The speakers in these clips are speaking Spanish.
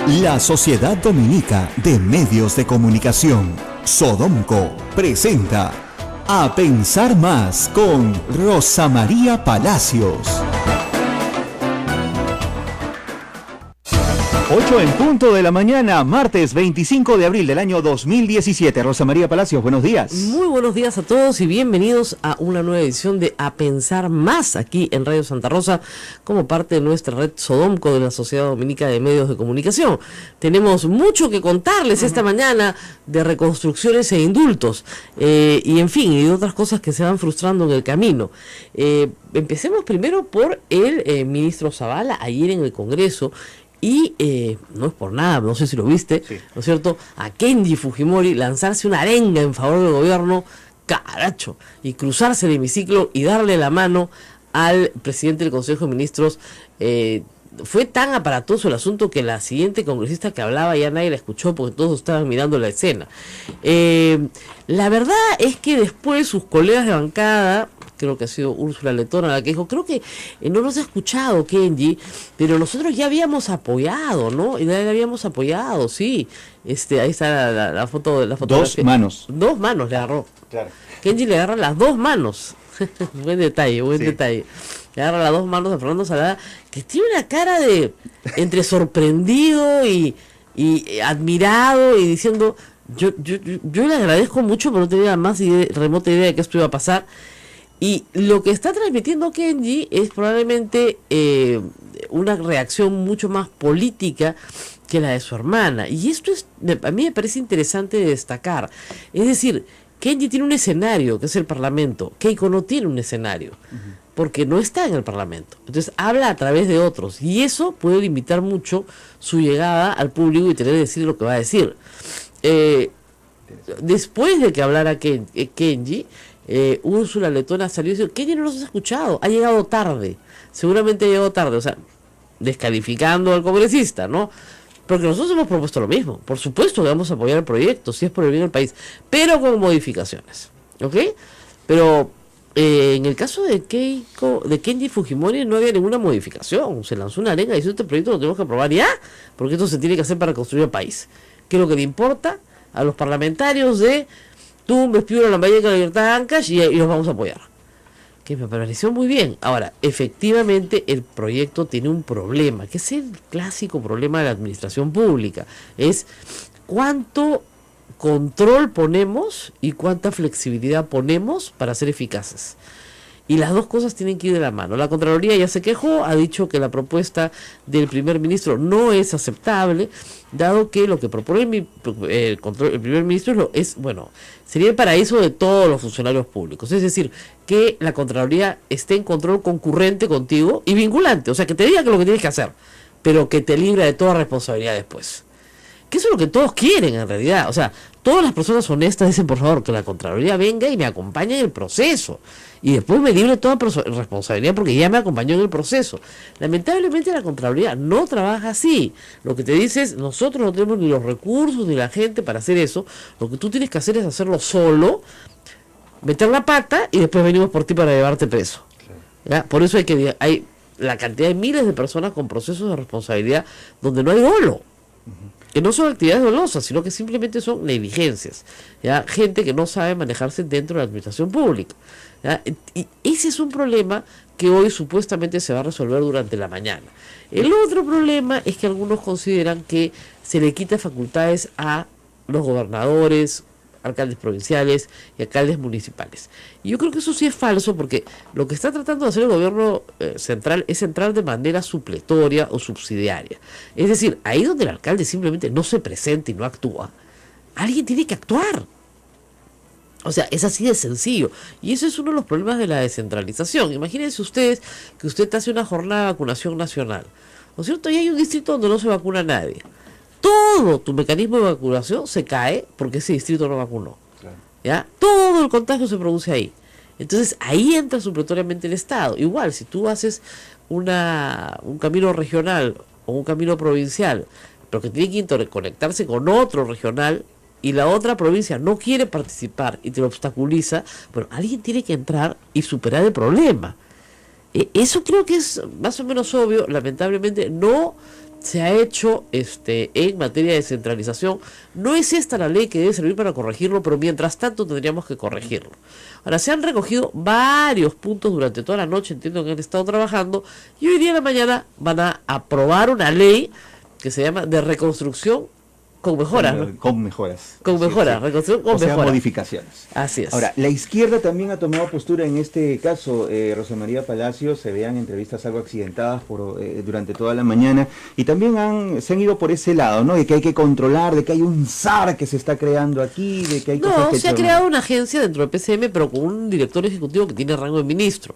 La Sociedad Dominica de Medios de Comunicación, Sodomco, presenta A Pensar Más con Rosa María Palacios. 8 en punto de la mañana, martes 25 de abril del año 2017. Rosa María Palacios, buenos días. Muy buenos días a todos y bienvenidos a una nueva edición de A Pensar Más aquí en Radio Santa Rosa, como parte de nuestra red Sodomco de la Sociedad Dominica de Medios de Comunicación. Tenemos mucho que contarles esta mañana de reconstrucciones e indultos y en fin, y de otras cosas que se van frustrando en el camino. Empecemos primero por el ministro Zavala, ayer en el Congreso. Y no es por nada, no sé si lo viste, sí, ¿no es cierto? A Kenji Fujimori lanzarse una arenga en favor del gobierno, caracho, y cruzarse el hemiciclo y darle la mano al presidente del Consejo de Ministros. Fue tan aparatoso el asunto que la siguiente congresista que hablaba ya nadie la escuchó porque todos estaban mirando la escena. La verdad es que después sus colegas de bancada, creo que ha sido Úrsula Letona la que dijo, creo que no nos ha escuchado Kenji, pero nosotros ya habíamos apoyado, ¿no? Ya le habíamos apoyado, sí. Ahí está la foto. Dos manos. Dos manos le agarró. Claro. Kenji le agarra las dos manos. Buen detalle, buen detalle. Le agarra las dos manos a Fernando Salada, que tiene una cara de entre sorprendido y admirado y diciendo, yo le agradezco mucho, pero no tenía la más remota idea de que esto iba a pasar. Y lo que está transmitiendo Kenji es probablemente una reacción mucho más política que la de su hermana. Y esto a mí me parece interesante de destacar. Es decir, Kenji tiene un escenario, que es el Parlamento. Keiko no tiene un escenario, porque no está en el Parlamento. Entonces habla a través de otros. Y eso puede limitar mucho su llegada al público y tener que decir lo que va a decir. Después de que hablara Kenji, Úrsula Letona salió y dijo, Kenji no nos ha escuchado, ha llegado tarde, seguramente ha llegado tarde, o sea, descalificando al congresista, ¿no? Porque nosotros hemos propuesto lo mismo, por supuesto que vamos a apoyar el proyecto, si es por el bien del país, pero con modificaciones, ¿ok? Pero en el caso de Kenji Fujimori no había ninguna modificación, se lanzó una arenga y dice, este proyecto lo tenemos que aprobar ya, porque esto se tiene que hacer para construir el país, que es lo que le importa a los parlamentarios de Tumbes, Piura, Lambayeque, La Libertad, Ancash, y los vamos a apoyar. Que me pareció muy bien. Ahora, efectivamente, el proyecto tiene un problema, que es el clásico problema de la administración pública. Es cuánto control ponemos y cuánta flexibilidad ponemos para ser eficaces. Y las dos cosas tienen que ir de la mano. La Contraloría ya se quejó, ha dicho que la propuesta del primer ministro no es aceptable, dado que lo que propone el primer ministro sería el paraíso de todos los funcionarios públicos. Es decir, que la Contraloría esté en control concurrente contigo y vinculante. O sea, que te diga que lo que tienes que hacer, pero que te libra de toda responsabilidad después. Que eso es lo que todos quieren en realidad. O sea, todas las personas honestas dicen, por favor, que la Contraloría venga y me acompañe en el proceso. Y después me libre toda responsabilidad porque ya me acompañó en el proceso. Lamentablemente la Contraloría no trabaja así. Lo que te dice es, nosotros no tenemos ni los recursos ni la gente para hacer eso. Lo que tú tienes que hacer es hacerlo solo, meter la pata y después venimos por ti para llevarte preso. ¿Ya? Por eso hay la cantidad de miles de personas con procesos de responsabilidad donde no hay dolo. Que no son actividades dolosas, sino que simplemente son negligencias, ¿ya? Gente que no sabe manejarse dentro de la administración pública, ¿ya? Y ese es un problema que hoy supuestamente se va a resolver durante la mañana. El otro problema es que algunos consideran que se le quita facultades a los gobernadores, alcaldes provinciales y alcaldes municipales. Y yo creo que eso sí es falso, porque lo que está tratando de hacer el gobierno central es entrar de manera supletoria o subsidiaria. Es decir, ahí donde el alcalde simplemente no se presenta y no actúa, alguien tiene que actuar. O sea, es así de sencillo. Y eso es uno de los problemas de la descentralización. Imagínense ustedes que usted hace una jornada de vacunación nacional, ¿no es cierto? Y hay un distrito donde no se vacuna nadie. Todo tu mecanismo de vacunación se cae porque ese distrito no vacunó. Claro. ¿Ya? Todo el contagio se produce ahí. Entonces ahí entra supletoriamente el Estado. Igual, si tú haces un camino regional o un camino provincial, pero que tiene que interconectarse con otro regional y la otra provincia no quiere participar y te lo obstaculiza, bueno, alguien tiene que entrar y superar el problema. Eso creo que es más o menos obvio. Lamentablemente no se ha hecho en materia de descentralización. No es esta la ley que debe servir para corregirlo, pero mientras tanto tendríamos que corregirlo. Ahora, se han recogido varios puntos durante toda la noche, entiendo que han estado trabajando, y hoy día en la mañana van a aprobar una ley que se llama de reconstrucción con mejoras, ¿no? Con mejoras. Con mejoras, sí. Reconstrucción con mejoras. Modificaciones. Así es. Ahora, la izquierda también ha tomado postura en este caso. Rosa María Palacio, se vean entrevistas algo accidentadas durante toda la mañana, y también se han ido por ese lado, ¿no? De que hay que controlar, de que hay un SAR que se está creando aquí, de que hay cosas que... se ha creado una agencia dentro del PCM, pero con un director ejecutivo que tiene rango de ministro.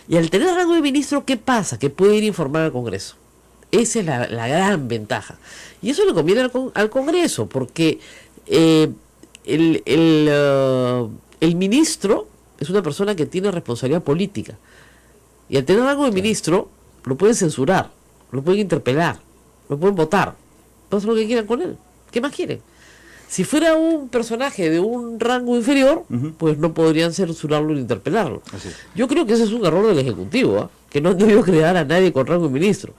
Y al tener rango de ministro, ¿qué pasa? Que puede ir a informar al Congreso. Esa es la gran ventaja. Y eso le conviene al Congreso, porque el ministro es una persona que tiene responsabilidad política. Y al tener rango de ministro, lo pueden censurar, lo pueden interpelar, lo pueden votar. Pueden hacer lo que quieran con él. ¿Qué más quieren? Si fuera un personaje de un rango inferior, pues no podrían censurarlo ni interpelarlo. Yo creo que ese es un error del Ejecutivo, ¿eh? Que no han debido crear a nadie con rango de ministro.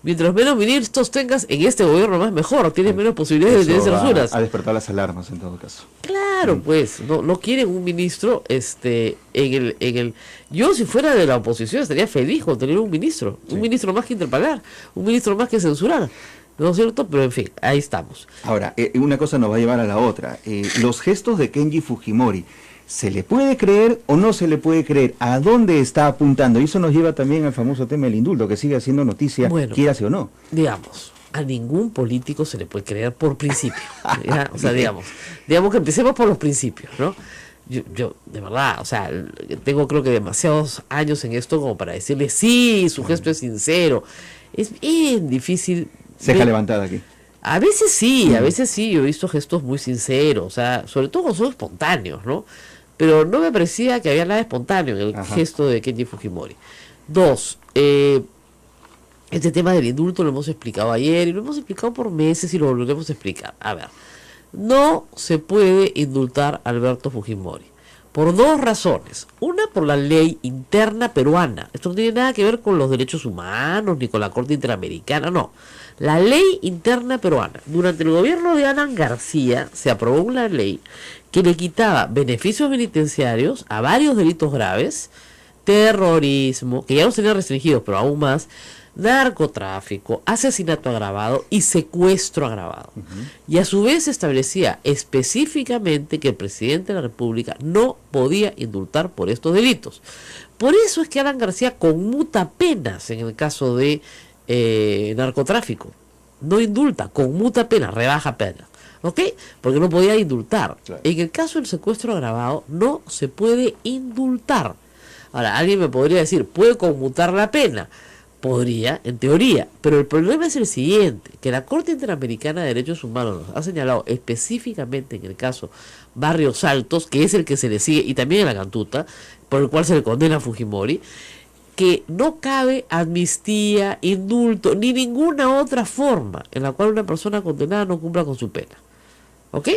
Mientras menos ministros tengas en este gobierno, más mejor, tienes menos posibilidades de censuras. A despertar las alarmas en todo caso. Claro, pues, no quieren un ministro yo, si fuera de la oposición, estaría feliz con tener un ministro más que interpelar, un ministro más que censurar, ¿no es cierto? Pero en fin, ahí estamos. Ahora, una cosa nos va a llevar a la otra. Los gestos de Kenji Fujimori, ¿se le puede creer o no se le puede creer? ¿A dónde está apuntando? Y eso nos lleva también al famoso tema del indulto, que sigue haciendo noticia, quieras o no. Digamos, a ningún político se le puede creer por principio. ¿Ya? O sea, digamos que empecemos por los principios, ¿no? Yo, de verdad, o sea, tengo creo que demasiados años en esto como para decirle, sí, su gesto es sincero. Es bien difícil. Ceja levantada aquí. A veces sí, yo he visto gestos muy sinceros, o sea, sobre todo cuando son espontáneos, ¿no? Pero no me parecía que había nada espontáneo en el gesto de Kenji Fujimori. 2, este tema del indulto lo hemos explicado ayer y lo hemos explicado por meses y lo volveremos a explicar. A ver, no se puede indultar a Alberto Fujimori por 2 razones. Una, por la ley interna peruana. Esto no tiene nada que ver con los derechos humanos ni con la Corte Interamericana, no. La ley interna peruana. Durante el gobierno de Alan García se aprobó una ley que le quitaba beneficios penitenciarios a varios delitos graves, terrorismo, que ya los tenía restringidos, pero aún más, narcotráfico, asesinato agravado y secuestro agravado. Y a su vez establecía específicamente que el presidente de la República no podía indultar por estos delitos. Por eso es que Alan García conmuta penas en el caso de narcotráfico. No indulta, conmuta pena, rebaja pena. ¿Ok? Porque no podía indultar. Claro. En el caso del secuestro agravado, no se puede indultar. Ahora, alguien me podría decir, ¿puede conmutar la pena? Podría, en teoría, pero el problema es el siguiente, que la Corte Interamericana de Derechos Humanos nos ha señalado específicamente en el caso Barrios Altos, que es el que se le sigue, y también en la Cantuta, por el cual se le condena a Fujimori, que no cabe amnistía, indulto, ni ninguna otra forma en la cual una persona condenada no cumpla con su pena. ¿Ok?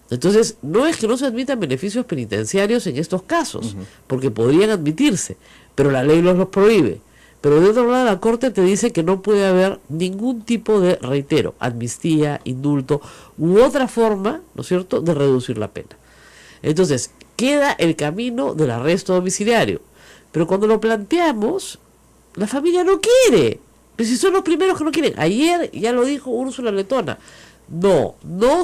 Entonces, no es que no se admitan beneficios penitenciarios en estos casos, porque podrían admitirse, pero la ley los prohíbe. Pero de otro lado, la Corte te dice que no puede haber ningún tipo de, reitero, amnistía, indulto u otra forma, ¿no es cierto?, de reducir la pena. Entonces, queda el camino del arresto domiciliario. Pero cuando lo planteamos, la familia no quiere. Pero si son los primeros que no quieren. Ayer ya lo dijo Úrsula Letona. No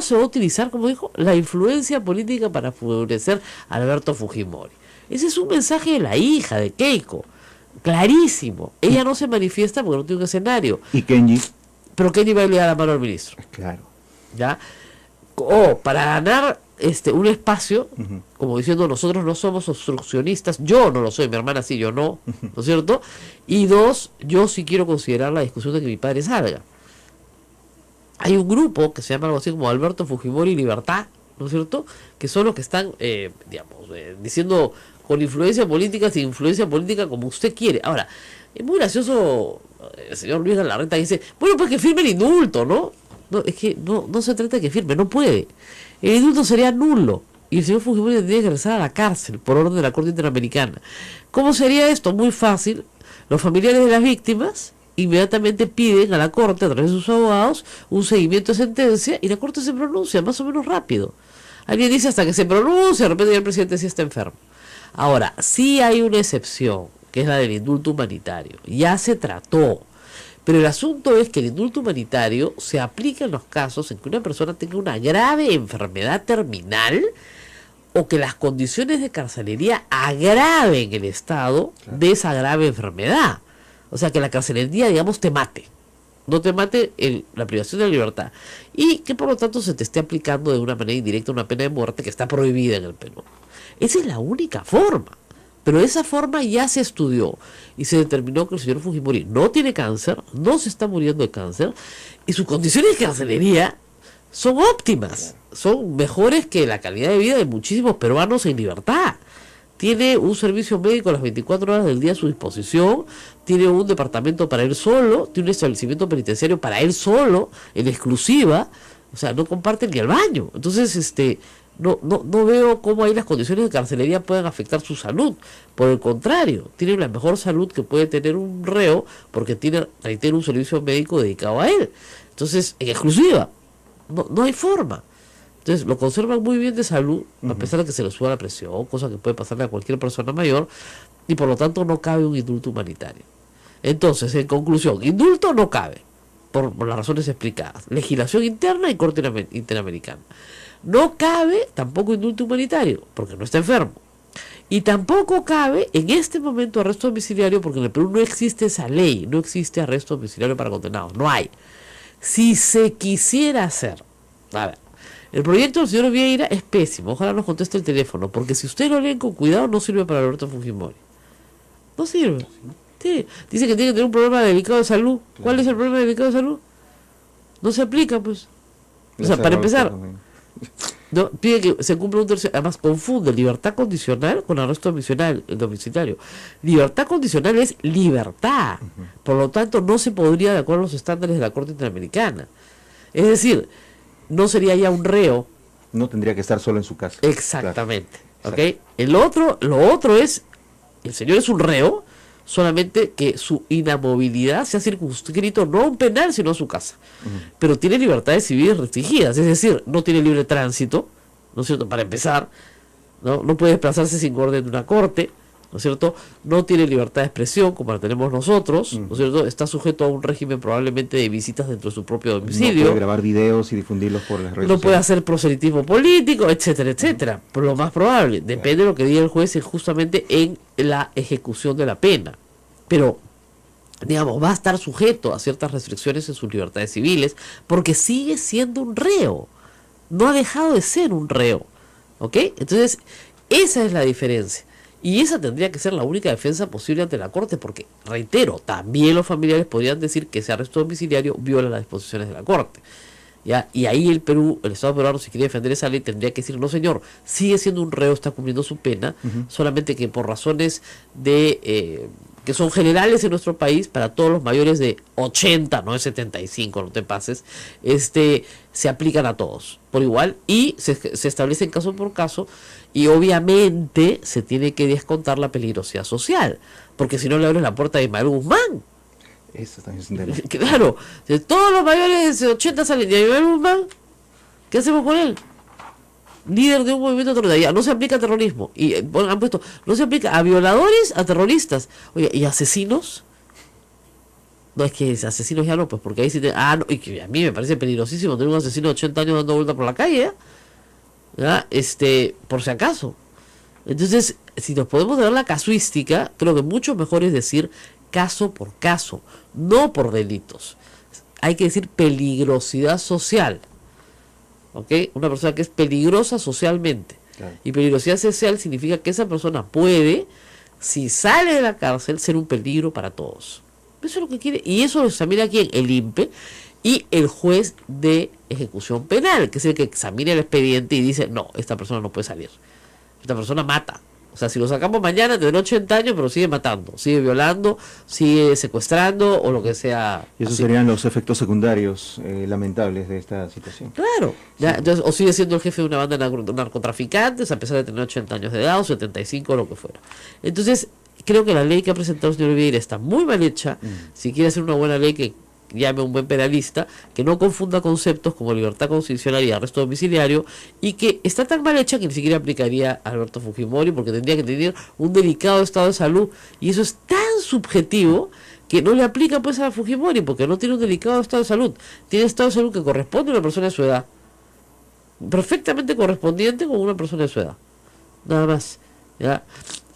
se va a utilizar, como dijo, la influencia política para favorecer a Alberto Fujimori. Ese es un mensaje de la hija de Keiko. Clarísimo. Ella no se manifiesta porque no tiene un escenario. ¿Y Kenji? Pero Kenji va a liar la mano al ministro. Claro. ¿Ya? Para ganar un espacio, como diciendo, nosotros no somos obstruccionistas, yo no lo soy, mi hermana sí, yo no, ¿no es cierto? Y 2, yo sí quiero considerar la discusión de que mi padre salga. Hay un grupo que se llama algo así como Alberto Fujimori Libertad, ¿no es cierto? Que son los que están, diciendo con influencia política, sin influencia política, como usted quiere. Ahora, es muy gracioso el señor Luis Galarreta dice, bueno, pues que firme el indulto, ¿no? No, es que no se trata de que firme, no puede. El indulto sería nulo y el señor Fujimori tendría que regresar a la cárcel por orden de la Corte Interamericana. ¿Cómo sería esto? Muy fácil. Los familiares de las víctimas inmediatamente piden a la Corte, a través de sus abogados, un seguimiento de sentencia y la Corte se pronuncia más o menos rápido. Alguien dice hasta que se pronuncia, de repente ya el presidente sí está enfermo. Ahora, sí hay una excepción, que es la del indulto humanitario. Ya se trató. Pero el asunto es que el indulto humanitario se aplica en los casos en que una persona tenga una grave enfermedad terminal o que las condiciones de carcelería agraven el estado de esa grave enfermedad. O sea, que la carcelería, digamos, te mate. No te mate la privación de la libertad. Y que por lo tanto se te esté aplicando de una manera indirecta una pena de muerte que está prohibida en el Perú. Esa es la única forma. Pero esa forma ya se estudió y se determinó que el señor Fujimori no tiene cáncer, no se está muriendo de cáncer y sus condiciones de carcelería son óptimas, son mejores que la calidad de vida de muchísimos peruanos en libertad. Tiene un servicio médico las 24 horas del día a su disposición, tiene un departamento para él solo, tiene un establecimiento penitenciario para él solo, en exclusiva, o sea, no comparten ni el baño. Entonces, no veo cómo ahí las condiciones de carcelería puedan afectar su salud. Por el contrario, tiene la mejor salud que puede tener un reo porque tiene, reitero, un servicio médico dedicado a él. Entonces, en exclusiva, no hay forma. Entonces, lo conservan muy bien de salud, a pesar de que se le suba la presión, cosa que puede pasarle a cualquier persona mayor, y por lo tanto no cabe un indulto humanitario. Entonces, en conclusión, indulto no cabe, por las razones explicadas. Legislación interna y Corte Interamericana. No cabe tampoco indulto humanitario, porque no está enfermo. Y tampoco cabe en este momento arresto domiciliario, porque en el Perú no existe esa ley, no existe arresto domiciliario para condenados, no hay. Si se quisiera hacer, a ver, el proyecto del señor Vieira es pésimo, ojalá nos conteste el teléfono, porque si usted lo leen con cuidado no sirve para Alberto Fujimori. No sirve. Sí. Dice que tiene que tener un problema delicado de salud. ¿Cuál es el problema delicado de salud? No se aplica, pues. O sea, para empezar, no, pide que se cumpla un tercio, además confunde libertad condicional con arresto domiciliario. Libertad condicional es libertad, por lo tanto no se podría de acuerdo a los estándares de la Corte Interamericana. Es decir, no sería ya un reo. No tendría que estar solo en su casa. Exactamente. Claro. ¿Okay? Lo otro es, el señor es un reo, solamente que su inamovilidad se ha circunscrito no a un penal, sino a su casa. Pero tiene libertades civiles restringidas, es decir, no tiene libre tránsito, ¿no es cierto? Para empezar, no puede desplazarse sin orden de una corte, ¿no es cierto? No tiene libertad de expresión como la tenemos nosotros, ¿no es cierto? Está sujeto a un régimen probablemente de visitas dentro de su propio domicilio. No puede grabar videos y difundirlos por las redes No sociales. puede hacer proselitismo político, etcétera, etcétera. Por lo más probable, depende de lo que diga el juez justamente en la ejecución de la pena. Pero, digamos, va a estar sujeto a ciertas restricciones en sus libertades civiles porque sigue siendo un reo. No ha dejado de ser un reo. ¿Ok? Entonces, esa es la diferencia. Y esa tendría que ser la única defensa posible ante la Corte, porque, reitero, también los familiares podrían decir que ese arresto domiciliario viola las disposiciones de la Corte. ¿Ya? Y ahí el Estado peruano, si quiere defender esa ley, tendría que decir, no señor, sigue siendo un reo, está cumpliendo su pena, solamente que por razones de que son generales en nuestro país, para todos los mayores de 80, no de 75, no te pases, se aplican a todos por igual y se establecen caso por caso, y obviamente se tiene que descontar la peligrosidad social, porque si no le abres la puerta a Ismael Guzmán. Eso también es interesante. Claro, si todos los mayores de 80 salen de Ismael Guzmán, ¿qué hacemos con él? Líder de un movimiento terrorista, no se aplica a terrorismo, y han puesto, no se aplica a violadores, a terroristas, oye, y asesinos. No, es que asesinos ya no, pues porque ahí sí no, y que a mí me parece peligrosísimo tener un asesino de 80 años dando vuelta por la calle, ¿ya? Por si acaso. Entonces, si nos podemos dar la casuística, creo que mucho mejor es decir caso por caso, no por delitos. Hay que decir peligrosidad social. ¿Ok? Una persona que es peligrosa socialmente. Claro. Y peligrosidad social significa que esa persona puede, si sale de la cárcel, ser un peligro para todos. Eso es lo que quiere. Y eso lo examina quién, el INPE y el juez de ejecución penal, que es el que examina el expediente y dice, no, esta persona no puede salir. Esta persona mata. O sea, si lo sacamos mañana tendrá 80 años, pero sigue matando, sigue violando, sigue secuestrando o lo que sea. Y esos serían los efectos secundarios lamentables de esta situación. Claro. Ya, entonces, o sigue siendo el jefe de una banda de narcotraficantes a pesar de tener 80 años de edad o 75 o lo que fuera. Entonces, creo que la ley que ha presentado el señor Vieira está muy mal hecha. Si quiere hacer una buena ley, que llame a un buen penalista, que no confunda conceptos como libertad constitucional y arresto domiciliario, y que está tan mal hecha que ni siquiera aplicaría a Alberto Fujimori, porque tendría que tener un delicado estado de salud, y eso es tan subjetivo que no le aplica pues a Fujimori, porque no tiene un delicado estado de salud, tiene estado de salud que corresponde a una persona de su edad, perfectamente correspondiente con una persona de su edad, nada más, ¿ya?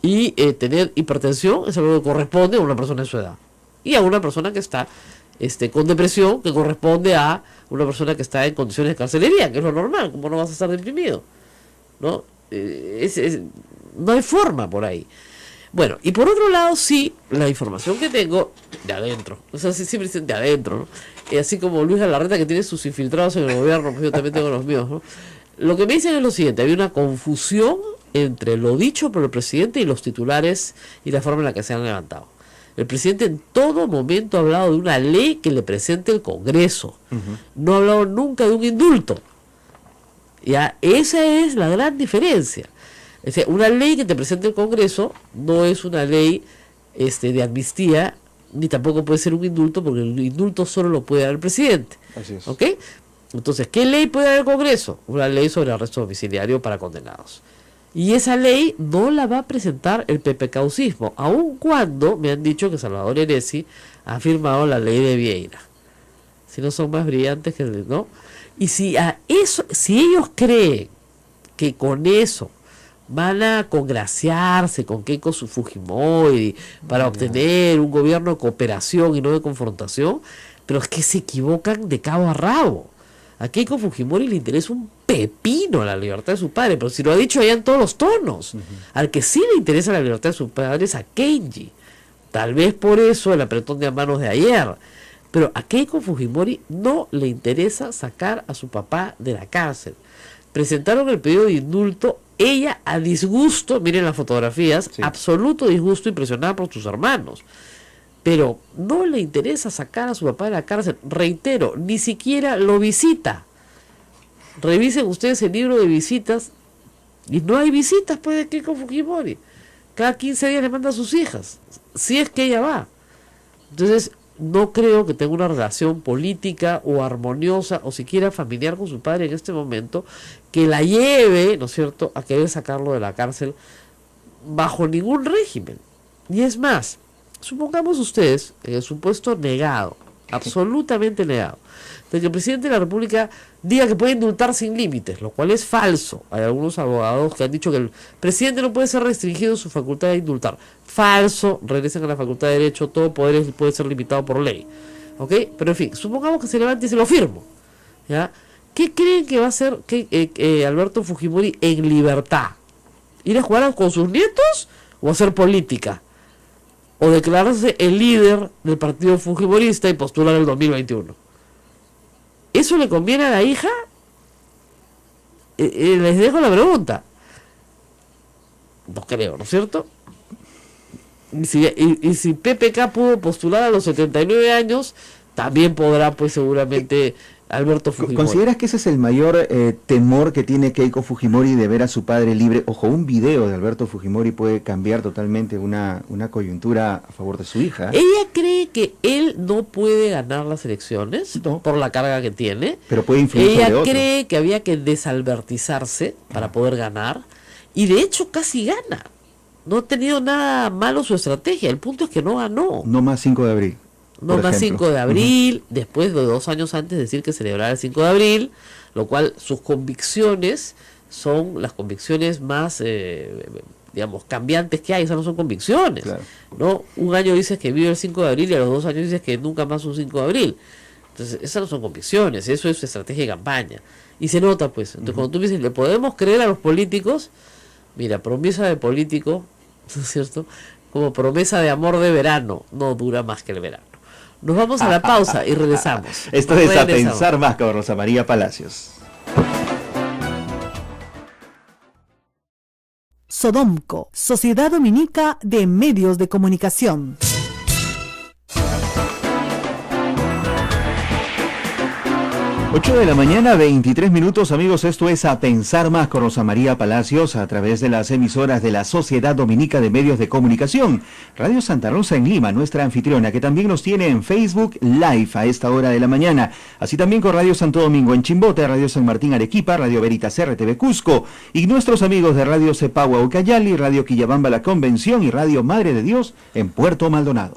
Y tener hipertensión es algo que corresponde a una persona de su edad, y a una persona que está con depresión, que corresponde a una persona que está en condiciones de carcelería, que es lo normal. ¿Cómo no vas a estar deprimido? ¿No? No hay forma por ahí. Bueno, y por otro lado, sí, la información que tengo de adentro, o sea, siempre dicen de adentro, ¿no? Así como Luis Galarreta, que tiene sus infiltrados en el gobierno, pues yo también tengo los míos, ¿no? Lo que me dicen es lo siguiente: había una confusión entre lo dicho por el presidente y los titulares y la forma en la que se han levantado. El presidente en todo momento ha hablado de una ley que le presente el Congreso. No ha hablado nunca de un indulto. Ya, esa es la gran diferencia. Es decir, una ley que te presente el Congreso no es una ley de amnistía, ni tampoco puede ser un indulto, porque el indulto solo lo puede dar el presidente. Así es. ¿Ok? Entonces, ¿qué ley puede dar el Congreso? Una ley sobre arresto domiciliario para condenados. Y esa ley no la va a presentar el PPCaucismo, aun cuando me han dicho que Salvador Heresi ha firmado la ley de Vieira. Si no son más brillantes que ¿no? Y si ellos creen que con eso van a congraciarse con Keiko Fujimori para obtener un gobierno de cooperación y no de confrontación, pero es que se equivocan de cabo a rabo. A Keiko Fujimori le interesa un pepino la libertad de su padre, pero si lo ha dicho allá en todos los tonos. Al que sí le interesa la libertad de su padre es a Kenji. Tal vez por eso el apretón de manos de ayer. Pero a Keiko Fujimori no le interesa sacar a su papá de la cárcel. Presentaron el pedido de indulto, ella a disgusto, miren las fotografías, sí, absoluto disgusto, impresionada por sus hermanos. Pero no le interesa sacar a su papá de la cárcel. Reitero, ni siquiera lo visita. Revisen ustedes el libro de visitas y no hay visitas pues de Keiko Fujimori. Cada 15 días le manda a sus hijas, si es que ella va. Entonces no creo que tenga una relación política o armoniosa o siquiera familiar con su padre en este momento que la lleve, ¿no es cierto?, a querer sacarlo de la cárcel bajo ningún régimen. Y es más, supongamos ustedes, en el supuesto negado, absolutamente negado, de que el presidente de la República diga que puede indultar sin límites, lo cual es falso. Hay algunos abogados que han dicho que el presidente no puede ser restringido en su facultad de indultar. Falso, regresen a la facultad de Derecho, todo poder puede ser limitado por ley. ¿Ok? Pero en fin, supongamos que se levante y se lo firmo. ¿Ya? ¿Qué creen que va a hacer Alberto Fujimori en libertad? ¿Ir a jugar con sus nietos o hacer política? ¿O declararse el líder del partido fujimorista y postular el 2021? ¿Eso le conviene a la hija? Les dejo la pregunta. No creo, ¿no es cierto? Y si PPK pudo postular a los 79 años, también podrá, pues seguramente, Alberto Fujimori. ¿Consideras que ese es el mayor temor que tiene Keiko Fujimori de ver a su padre libre? Ojo, un video de Alberto Fujimori puede cambiar totalmente una coyuntura a favor de su hija. Ella cree que él no puede ganar las elecciones por la carga que tiene. Pero puede influir sobre otro. Ella cree que había que desalbertizarse para poder ganar. Y de hecho casi gana. No ha tenido nada malo su estrategia. El punto es que no ganó. No más 5 de abril. No más 5 de abril, después de 2 años antes decir que celebrara el 5 de abril, lo cual sus convicciones son las convicciones más, digamos, cambiantes que hay. Esas no son convicciones, claro, ¿no? Un año dices que vive el 5 de abril y a los 2 años dices que nunca más un 5 de abril. Entonces, esas no son convicciones, eso es estrategia de campaña. Y se nota, pues. Entonces, cuando tú dices, ¿le podemos creer a los políticos? Mira, promesa de político, ¿no es cierto? Como promesa de amor de verano, no dura más que el verano. Nos vamos a la pausa y regresamos. Esto es A Pensar Más con Rosa María Palacios. Sodomco, Sociedad Dominica de Medios de Comunicación. 8 de la mañana, 23 minutos, amigos. Esto es A Pensar Más con Rosa María Palacios a través de las emisoras de la Sociedad Dominica de Medios de Comunicación. Radio Santa Rosa en Lima, nuestra anfitriona, que también nos tiene en Facebook Live a esta hora de la mañana. Así también con Radio Santo Domingo en Chimbote, Radio San Martín Arequipa, Radio Veritas RTV Cusco y nuestros amigos de Radio Cepagua Ucayali, Radio Quillabamba La Convención y Radio Madre de Dios en Puerto Maldonado.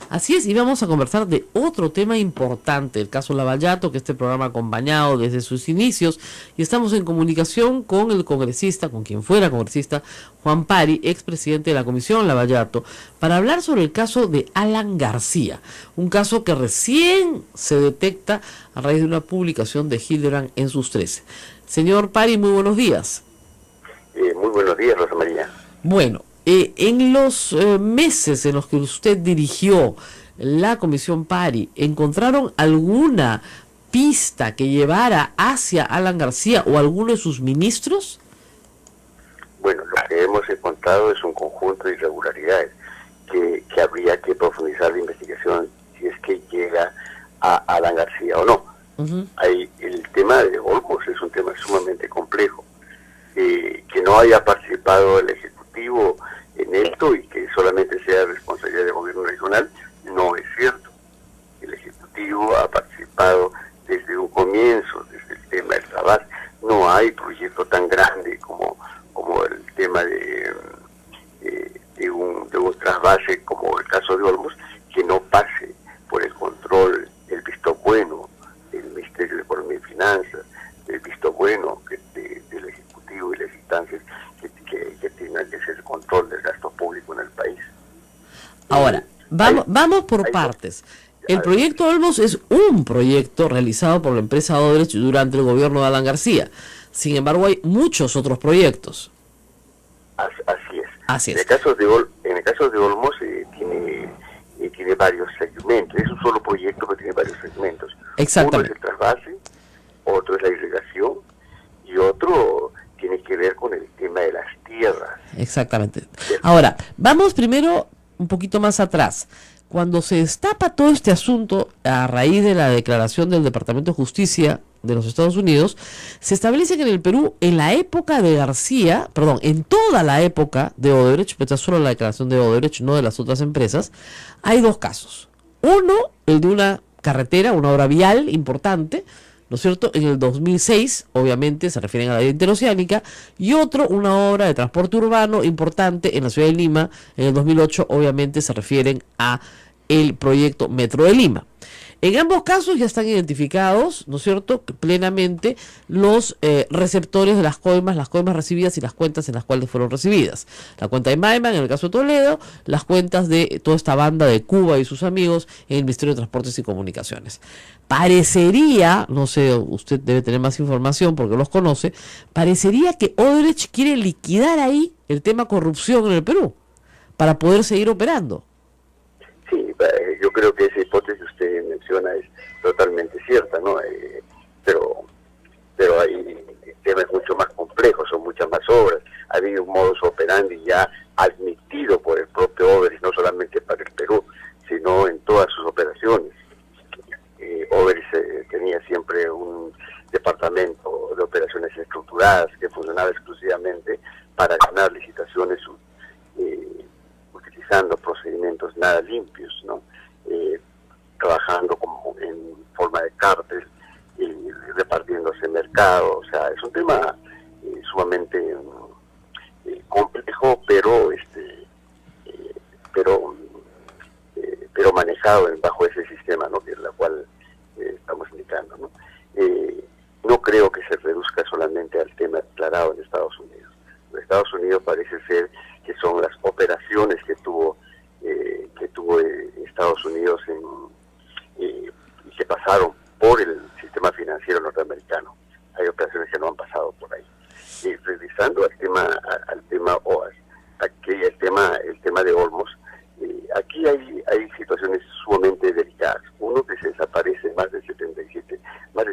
Así es, y vamos a conversar de otro tema importante, el caso Lavallato, que este programa ha acompañado desde sus inicios, y estamos en comunicación con el congresista, con quien fuera congresista, Juan Pari, expresidente de la Comisión Lavallato, para hablar sobre el caso de Alan García, un caso que recién se detecta a raíz de una publicación de Hildebrand en sus 13. Señor Pari, muy buenos días. Muy buenos días, Rosa María. Bueno, en los meses en los que usted dirigió la Comisión Pari, ¿encontraron alguna pista que llevara hacia Alan García o alguno de sus ministros? Bueno, lo que hemos encontrado es un conjunto de irregularidades que habría que profundizar la investigación si es que llega a Alan García o no. Hay el tema de Olmos es un tema sumamente complejo. Que no haya participado el Ejecutivo en esto y que solamente sea responsabilidad del gobierno regional, no es cierto. El Ejecutivo ha participado desde un comienzo, desde el tema del trabajo. No hay proyecto tan grande como el tema de un trasvase como el caso de Olmos, que no pase por el control, el visto bueno del Ministerio de Economía y Finanzas, el visto bueno del Ejecutivo y las instancias que tengan que hacer el control del gasto público en el país. Ahora, vamos por partes. El proyecto Olmos es un proyecto realizado por la empresa Odebrecht durante el gobierno de Alan García. Sin embargo, hay muchos otros proyectos. Así es. En el caso de Olmos tiene varios segmentos. Es un solo proyecto que tiene varios segmentos. Exactamente. Uno es el trasvase, otro es la irrigación y otro tiene que ver con el tema de las tierras. Exactamente. Ahora, vamos primero un poquito más atrás. Cuando se destapa todo este asunto a raíz de la declaración del Departamento de Justicia de los Estados Unidos, se establece que en el Perú, en la época de García, en toda la época de Odebrecht, pero esta es solo la declaración de Odebrecht, no de las otras empresas, hay dos casos. Uno, el de una carretera, una obra vial importante, ¿no es cierto? En el 2006, obviamente, se refieren a la vía interoceánica, y otro, una obra de transporte urbano importante en la ciudad de Lima, en el 2008, obviamente, se refieren a el proyecto Metro de Lima. En ambos casos ya están identificados, ¿no es cierto?, plenamente los receptores de las coimas recibidas y las cuentas en las cuales fueron recibidas. La cuenta de Maiman en el caso de Toledo, las cuentas de toda esta banda de Cuba y sus amigos en el Ministerio de Transportes y Comunicaciones. Parecería, no sé, usted debe tener más información porque los conoce, parecería que Odebrecht quiere liquidar ahí el tema corrupción en el Perú para poder seguir operando. Sí, yo creo que esa hipótesis que usted menciona es totalmente cierta, ¿no? Pero hay temas mucho más complejos, son muchas más obras. Ha habido un modus operandi ya admitido por el propio Odebrecht, no solamente para el Perú, sino en todas sus operaciones. Odebrecht tenía siempre un departamento de operaciones estructuradas que funcionaba exclusivamente para ganar licitaciones utilizando procedimientos nada limpios, ¿no? Trabajando como en forma de cártel, repartiéndose mercado. O sea, es un tema sumamente complejo, pero manejado bajo ese sistema, ¿no?, que es la cual estamos indicando, ¿no? No creo que se reduzca solamente al tema declarado en Estados Unidos. En Estados Unidos parece ser que son las operaciones que tuvo Estados Unidos y que pasaron por el sistema financiero norteamericano. Hay operaciones que no han pasado por ahí. Y regresando al tema OAS, aquí el tema de Olmos, aquí hay situaciones sumamente delicadas. Uno, que se desaparece más de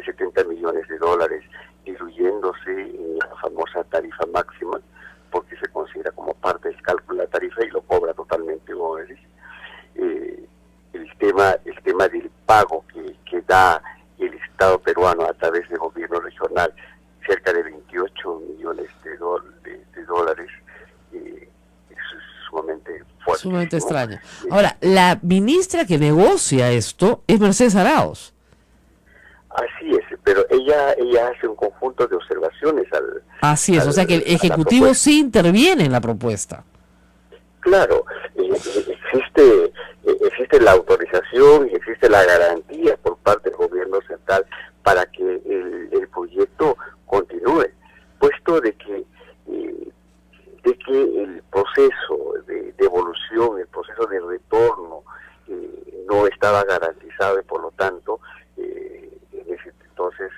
70 millones de dólares, diluyéndose en la famosa tarifa máxima, porque se considera como parte del cálculo de la tarifa y lo cobra totalmente Odebrecht. El tema del pago que da el Estado peruano a través del gobierno regional cerca de 28 millones de dólares. Eso es sumamente fuerte. Sumamente extraño. Ahora, la ministra que negocia esto es Mercedes Arauz. Así es, pero ella hace un conjunto de observaciones al... Así es, o sea que el Ejecutivo sí interviene en la propuesta. Claro, existe la autorización y existe la garantía por parte del gobierno central para que el proyecto continúe, puesto de que el proceso de evolución, el proceso de retorno no estaba garantizado y por lo tanto en ese entonces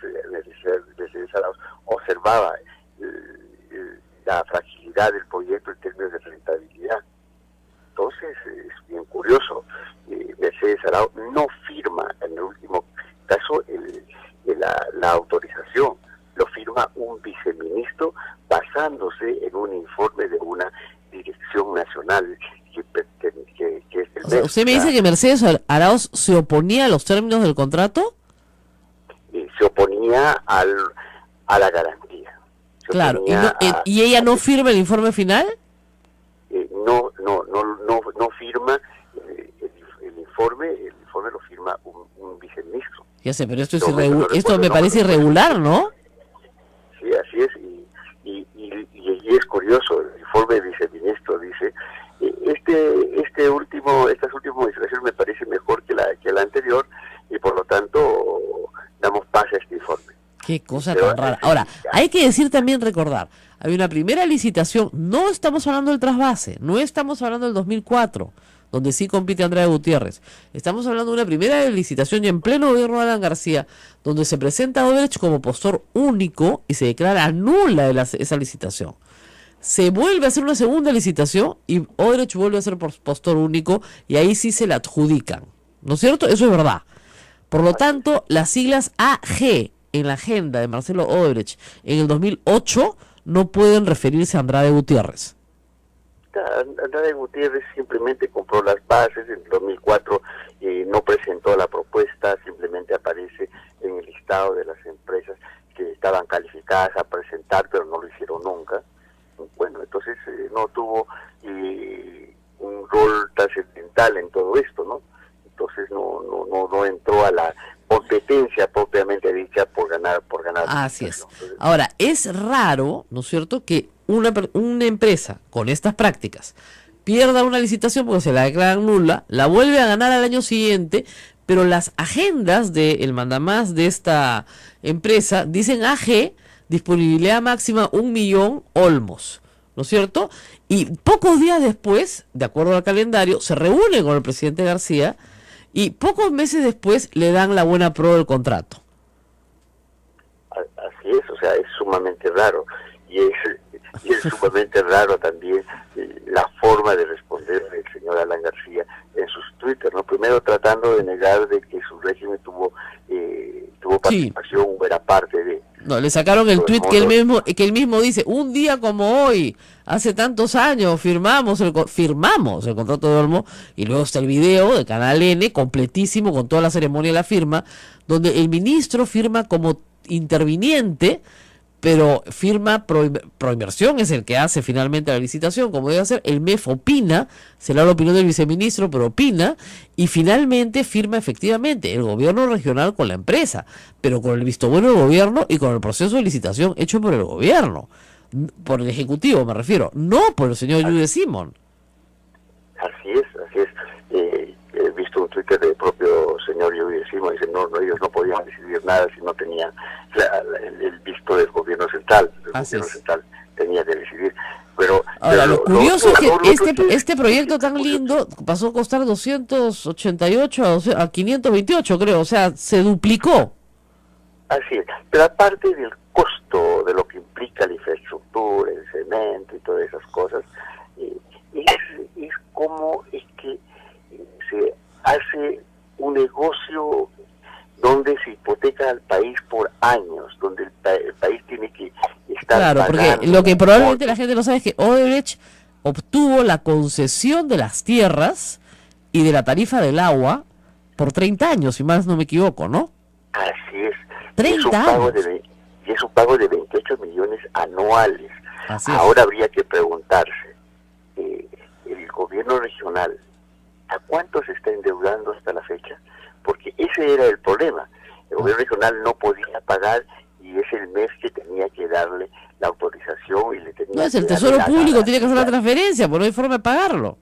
Mercedes Arauz observaba la fragilidad del proyecto en términos de rentabilidad. Entonces es bien curioso, Mercedes Arauz no firma en el último caso la autorización, lo firma un viceministro basándose en un informe de una dirección nacional que es el... O sea, ¿usted me dice que Mercedes Arauz se oponía a los términos del contrato? Se oponía a la garantía. Claro, ¿y ella no firma el informe final? No firma el informe lo firma un viceministro. Ya sé, pero esto esto me parece irregular, ¿no? Sí, así es, y es curioso, el informe del viceministro dice, estas últimas modificaciones me parece mejor que la anterior, y por lo tanto damos paz a este informe. Qué cosa tan rara. Ahora, hay que recordar, hay una primera licitación, no estamos hablando del trasvase, no estamos hablando del 2004, donde sí compite Andrea Gutiérrez. Estamos hablando de una primera licitación y en pleno gobierno de Alan García, donde se presenta a Odebrecht como postor único y se declara nula esa licitación. Se vuelve a hacer una segunda licitación y Odebrecht vuelve a ser postor único y ahí sí se la adjudican. ¿No es cierto? Eso es verdad. Por lo tanto, las siglas AG en la agenda de Marcelo Odebrecht en el 2008 no pueden referirse a Andrade Gutiérrez. Andrade Gutiérrez simplemente compró las bases en 2004 y no presentó la propuesta, simplemente aparece en el listado de las empresas que estaban calificadas a presentar, pero no lo hicieron nunca. Bueno, entonces no tuvo un rol trascendental en todo esto, ¿no? Entonces no entró a la competencia propiamente dicha por ganar. Así es. Ahora, es raro, ¿no es cierto?, que una empresa con estas prácticas pierda una licitación porque se la declaran nula, la vuelve a ganar al año siguiente, pero las agendas del mandamás de esta empresa dicen AG, disponibilidad máxima 1 millón olmos, ¿no es cierto? Y pocos días después, de acuerdo al calendario, se reúne con el presidente García y pocos meses después le dan la buena pro del contrato. Así es, o sea, es sumamente raro. Y es sumamente raro también la forma de responder del señor Alan García en sus Twitter, ¿no? Primero tratando de negar de que su régimen tuvo participación, sí, era parte de... No, le sacaron el tuit que él mismo dice, un día como hoy, hace tantos años, firmamos el contrato de Olmo, y luego está el video de Canal N, completísimo, con toda la ceremonia de la firma, donde el ministro firma como interviniente, pero firma Proinversión, es el que hace finalmente la licitación, como debe hacer, el MEF opina, será la opinión del viceministro, pero opina, y finalmente firma efectivamente el gobierno regional con la empresa, pero con el visto bueno del gobierno y con el proceso de licitación hecho por el gobierno, por el Ejecutivo me refiero, no por el señor Jude Simon. Así es. He visto un Twitter del propio señor Jude Simon, dice, no, ellos no podían decidir nada si no tenían el visto del gobierno central. El gobierno central tenía que decidir. Pero ahora, lo curioso es que este proyecto tan lindo pasó a costar 288 a 528, creo, o sea, se duplicó. Así es, pero aparte del costo de lo que implica la infraestructura, el cemento y todas esas cosas, es como es que se hace un negocio donde se hipoteca al país por años, donde el país tiene que estar claro, pagando. Porque lo que probablemente la gente no sabe es que Odebrecht obtuvo la concesión de las tierras y de la tarifa del agua por 30 años, si más no me equivoco, ¿no? Así es. 30 años. Y es un pago de 28 millones anuales. Así es. Ahora habría que preguntarse, el gobierno regional, ¿a cuánto se está endeudando hasta la fecha? Porque ese era el problema. El gobierno regional no podía pagar y es el mes que tenía que darle la autorización y le tenía No, es el que darle Tesoro la Público, tiene que hacer la garantía. transferencia, porque no hay forma de pagarlo.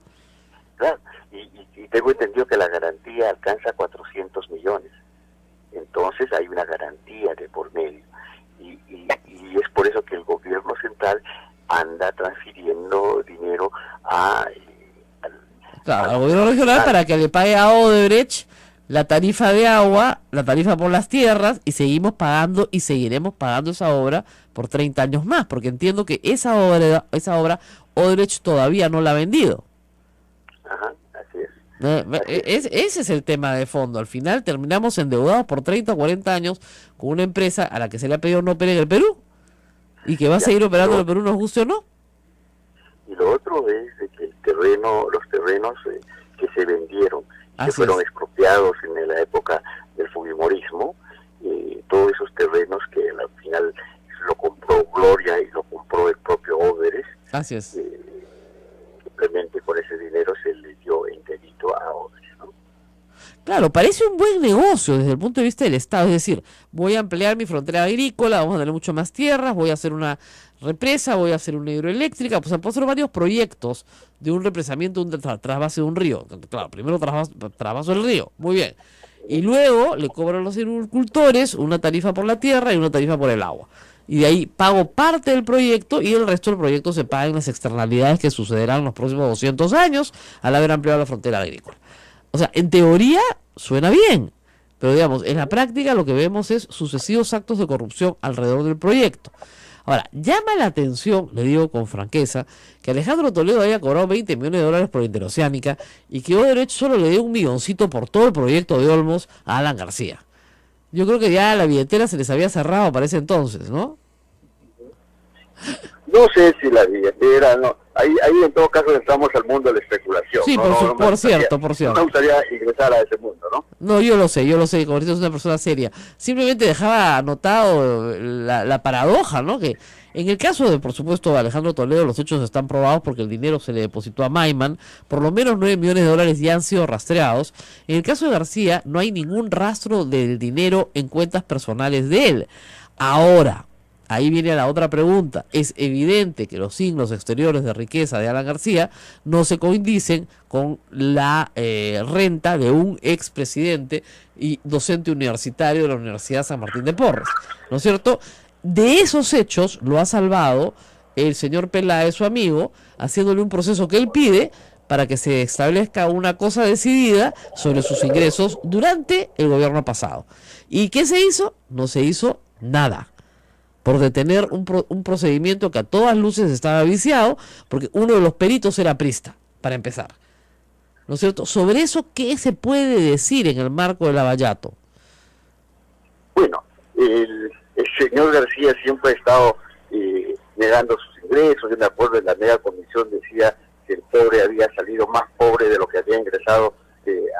Claro, y tengo entendido que la garantía alcanza 400 millones. Entonces hay una garantía de por medio. Y es por eso que el gobierno central anda transfiriendo dinero Al gobierno regional para que le pague a Odebrecht la tarifa de agua, la tarifa por las tierras, y seguimos pagando y seguiremos pagando esa obra por 30 años más, porque entiendo que esa obra Odebrecht todavía no la ha vendido. Ajá, así es. Ese es el tema de fondo. Al final terminamos endeudados por 30 o 40 años con una empresa a la que se le ha pedido no opere en el Perú y que va a seguir operando en el Perú, nos guste o no. Y lo otro es de que los terrenos que se vendieron, que fueron expropiados en la época del fujimorismo, todos esos terrenos que al final lo compró Gloria y lo compró el propio Odebrecht. Así es. Simplemente con ese dinero se le dio enterito a Odebrecht, ¿no? Claro, parece un buen negocio desde el punto de vista del Estado, es decir, voy a ampliar mi frontera agrícola, vamos a tener mucho más tierras, voy a hacer una represa, voy a hacer una hidroeléctrica, pues puedo hacer varios proyectos de un represamiento, un trasvase de un río. Claro, primero trasvaso el río, muy bien. Y luego le cobran a los agricultores una tarifa por la tierra y una tarifa por el agua. Y de ahí pago parte del proyecto y el resto del proyecto se paga en las externalidades que sucederán en los próximos 200 años al haber ampliado la frontera agrícola. O sea, en teoría suena bien, pero digamos, en la práctica lo que vemos es sucesivos actos de corrupción alrededor del proyecto. Ahora, llama la atención, le digo con franqueza, que Alejandro Toledo haya cobrado 20 millones de dólares por Interoceánica y que Odebrecht solo le dio $1 milloncito por todo el proyecto de Olmos a Alan García. Yo creo que ya la billetera se les había cerrado para ese entonces, ¿no? No sé si la billetera, no. Ahí en todo caso entramos al mundo de la especulación. Sí, ¿no? por cierto. No me gustaría ingresar a ese mundo, ¿no? No, yo lo sé, como es una persona seria. Simplemente dejaba anotado la paradoja, ¿no? Que en el caso de, por supuesto, Alejandro Toledo, los hechos están probados porque el dinero se le depositó a Maiman. Por lo menos 9 millones de dólares ya han sido rastreados. En el caso de García, no hay ningún rastro del dinero en cuentas personales de él. Ahora, ahí viene la otra pregunta. Es evidente que los signos exteriores de riqueza de Alan García no se condicen con la renta de un expresidente y docente universitario de la Universidad San Martín de Porres, ¿no es cierto? De esos hechos lo ha salvado el señor Peláez, su amigo, haciéndole un proceso que él pide para que se establezca una cosa decidida sobre sus ingresos durante el gobierno pasado. ¿Y qué se hizo? No se hizo nada, por detener un procedimiento que a todas luces estaba viciado, porque uno de los peritos era prista, para empezar. ¿No es cierto? Sobre eso, ¿qué se puede decir en el marco del Lavallato? Bueno, el señor García siempre ha estado negando sus ingresos. Yo me acuerdo en la mega comisión decía que el pobre había salido más pobre de lo que había ingresado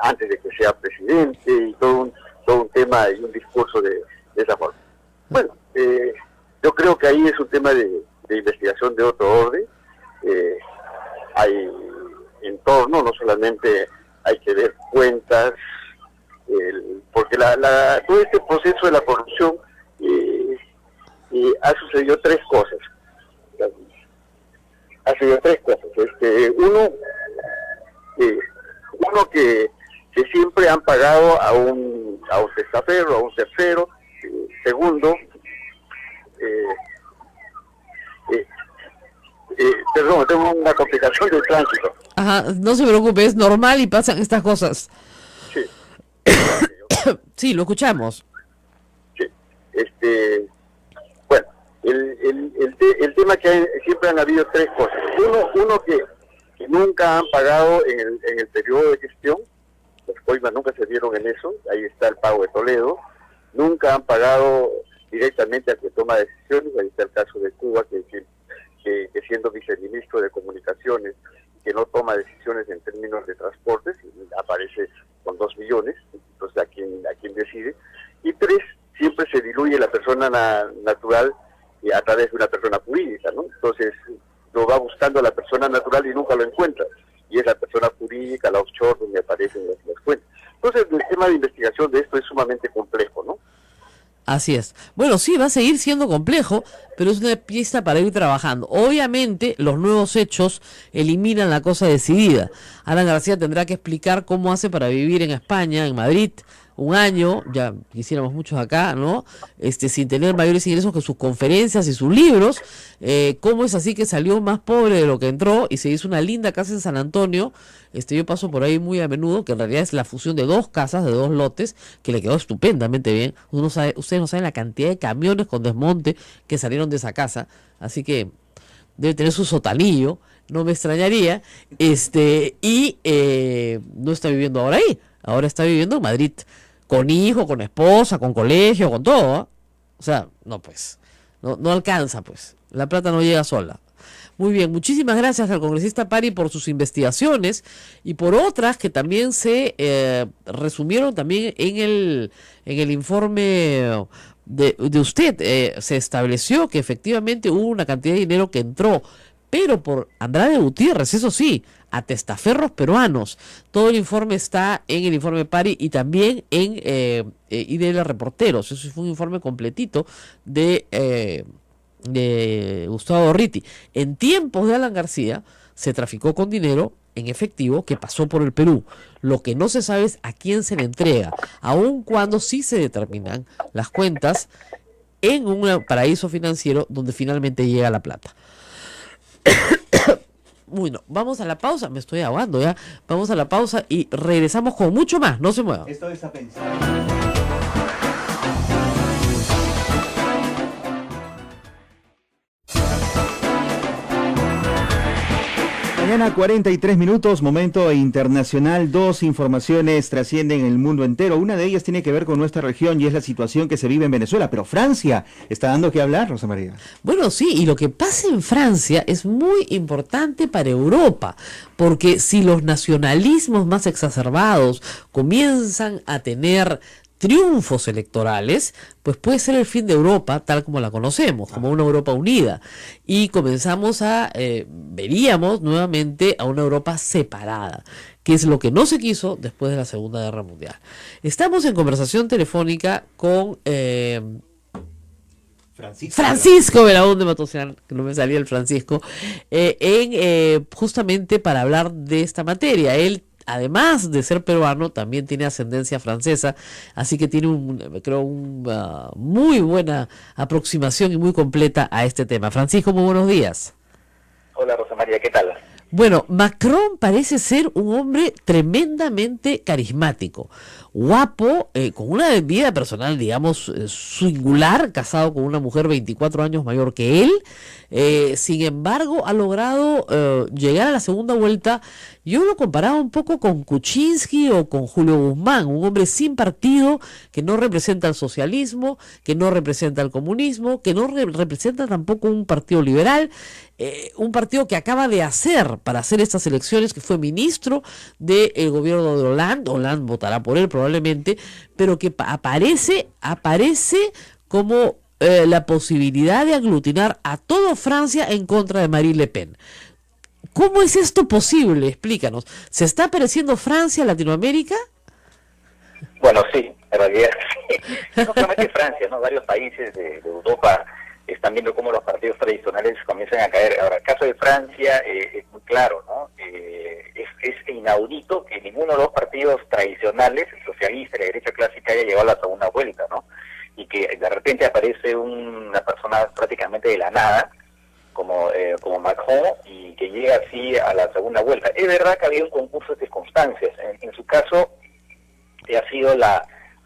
antes de que sea presidente, y todo un tema y un discurso de esa forma. Bueno, yo creo que ahí es un tema de investigación de otro orden. Hay entorno, no solamente hay que ver cuentas, porque todo este proceso de la corrupción ha sucedido tres cosas. Uno que siempre han pagado a un testaferro, a un tercero. Segundo, perdón, tengo una complicación de tránsito. Ajá, no se preocupe, es normal y pasan estas cosas. Sí. Sí, lo escuchamos. Sí. Bueno, el tema que siempre han habido tres cosas. Uno que nunca han pagado en el periodo de gestión. Los coimas nunca se dieron en eso. Ahí está el pago de Toledo. Nunca han pagado directamente al que toma decisiones. Ahí está el caso de Cuba, que siendo viceministro de Comunicaciones, que no toma decisiones en términos de transportes, aparece con 2 millones, entonces a quién decide. Y tres, siempre se diluye la persona natural a través de una persona jurídica, ¿no? Entonces, lo va buscando la persona natural y nunca lo encuentra. Y es la persona jurídica, la offshore, donde aparecen las cuentas. Entonces, el tema de investigación de esto es sumamente complejo, ¿no? Así es. Bueno, sí, va a seguir siendo complejo, pero es una pieza para ir trabajando. Obviamente, los nuevos hechos eliminan la cosa decidida. Alan García tendrá que explicar cómo hace para vivir en España, en Madrid, un año, ya quisiéramos muchos acá, ¿no? Sin tener mayores ingresos que sus conferencias y sus libros. ¿Cómo es así que salió más pobre de lo que entró y se hizo una linda casa en San Antonio? Yo paso por ahí muy a menudo, que en realidad es la fusión de dos casas, de dos lotes, que le quedó estupendamente bien. Ustedes no saben la cantidad de camiones con desmonte que salieron de esa casa, así que debe tener su sotanillo, no me extrañaría. Y no está viviendo ahora ahí, ahora está viviendo en Madrid, con hijo, con esposa, con colegio, con todo, ¿eh? O sea, no pues, no alcanza pues, la plata no llega sola. Muy bien, muchísimas gracias al congresista Pari por sus investigaciones y por otras que también se resumieron también en el informe de usted. Se estableció que efectivamente hubo una cantidad de dinero que entró, pero por Andrade Gutiérrez, eso sí, a testaferros peruanos. Todo el informe está en el informe Pari y también en IDL Reporteros. Eso fue un informe completito de Gustavo Gorriti. En tiempos de Alan García se traficó con dinero en efectivo que pasó por el Perú. Lo que no se sabe es a quién se le entrega, aun cuando sí se determinan las cuentas en un paraíso financiero donde finalmente llega la plata. Bueno, vamos a la pausa, me estoy ahogando ya. Vamos a la pausa y regresamos con mucho más, no se muevan. Esto está pensado. Mañana 43 minutos, momento internacional. Dos informaciones trascienden el mundo entero. Una de ellas tiene que ver con nuestra región y es la situación que se vive en Venezuela. Pero Francia está dando que hablar, Rosa María. Bueno, sí, y lo que pasa en Francia es muy importante para Europa, porque si los nacionalismos más exacerbados comienzan a tener triunfos electorales, pues puede ser el fin de Europa tal como la conocemos, como una Europa unida, y comenzamos veríamos nuevamente a una Europa separada, que es lo que no se quiso después de la Segunda Guerra Mundial. Estamos en conversación telefónica con Francisco Belaúnde Matosán, que no me salía el Francisco, justamente para hablar de esta materia. Él, además de ser peruano, también tiene ascendencia francesa, así que tiene una muy buena aproximación y muy completa a este tema. Francisco, muy buenos días. Hola Rosa María, ¿qué tal? Bueno, Macron parece ser un hombre tremendamente carismático, guapo, con una vida personal, digamos, singular, casado con una mujer 24 años mayor que él. Sin embargo, ha logrado llegar a la segunda vuelta. Yo lo comparaba un poco con Kuczynski o con Julio Guzmán, un hombre sin partido, que no representa el socialismo, que no representa el comunismo, que no representa tampoco un partido liberal, un partido que acaba de hacer para hacer estas elecciones, que fue ministro del gobierno de Hollande. Hollande votará por él probablemente, pero que aparece como la posibilidad de aglutinar a toda Francia en contra de Marine Le Pen. ¿Cómo es esto posible? Explícanos. ¿Se está pareciendo Francia a Latinoamérica? Bueno, sí, en realidad sí. No solamente Francia, ¿no? Varios países de Europa están viendo cómo los partidos tradicionales comienzan a caer. Ahora, el caso de Francia es muy claro, ¿no? Es inaudito que ninguno de los partidos tradicionales, el socialista y la derecha clásica, haya llegado a la segunda vuelta, ¿no? Y que de repente aparece una persona prácticamente de la nada, como Macron, y que llega así a la segunda vuelta. Es verdad que había un concurso de circunstancias. En su caso, ha sido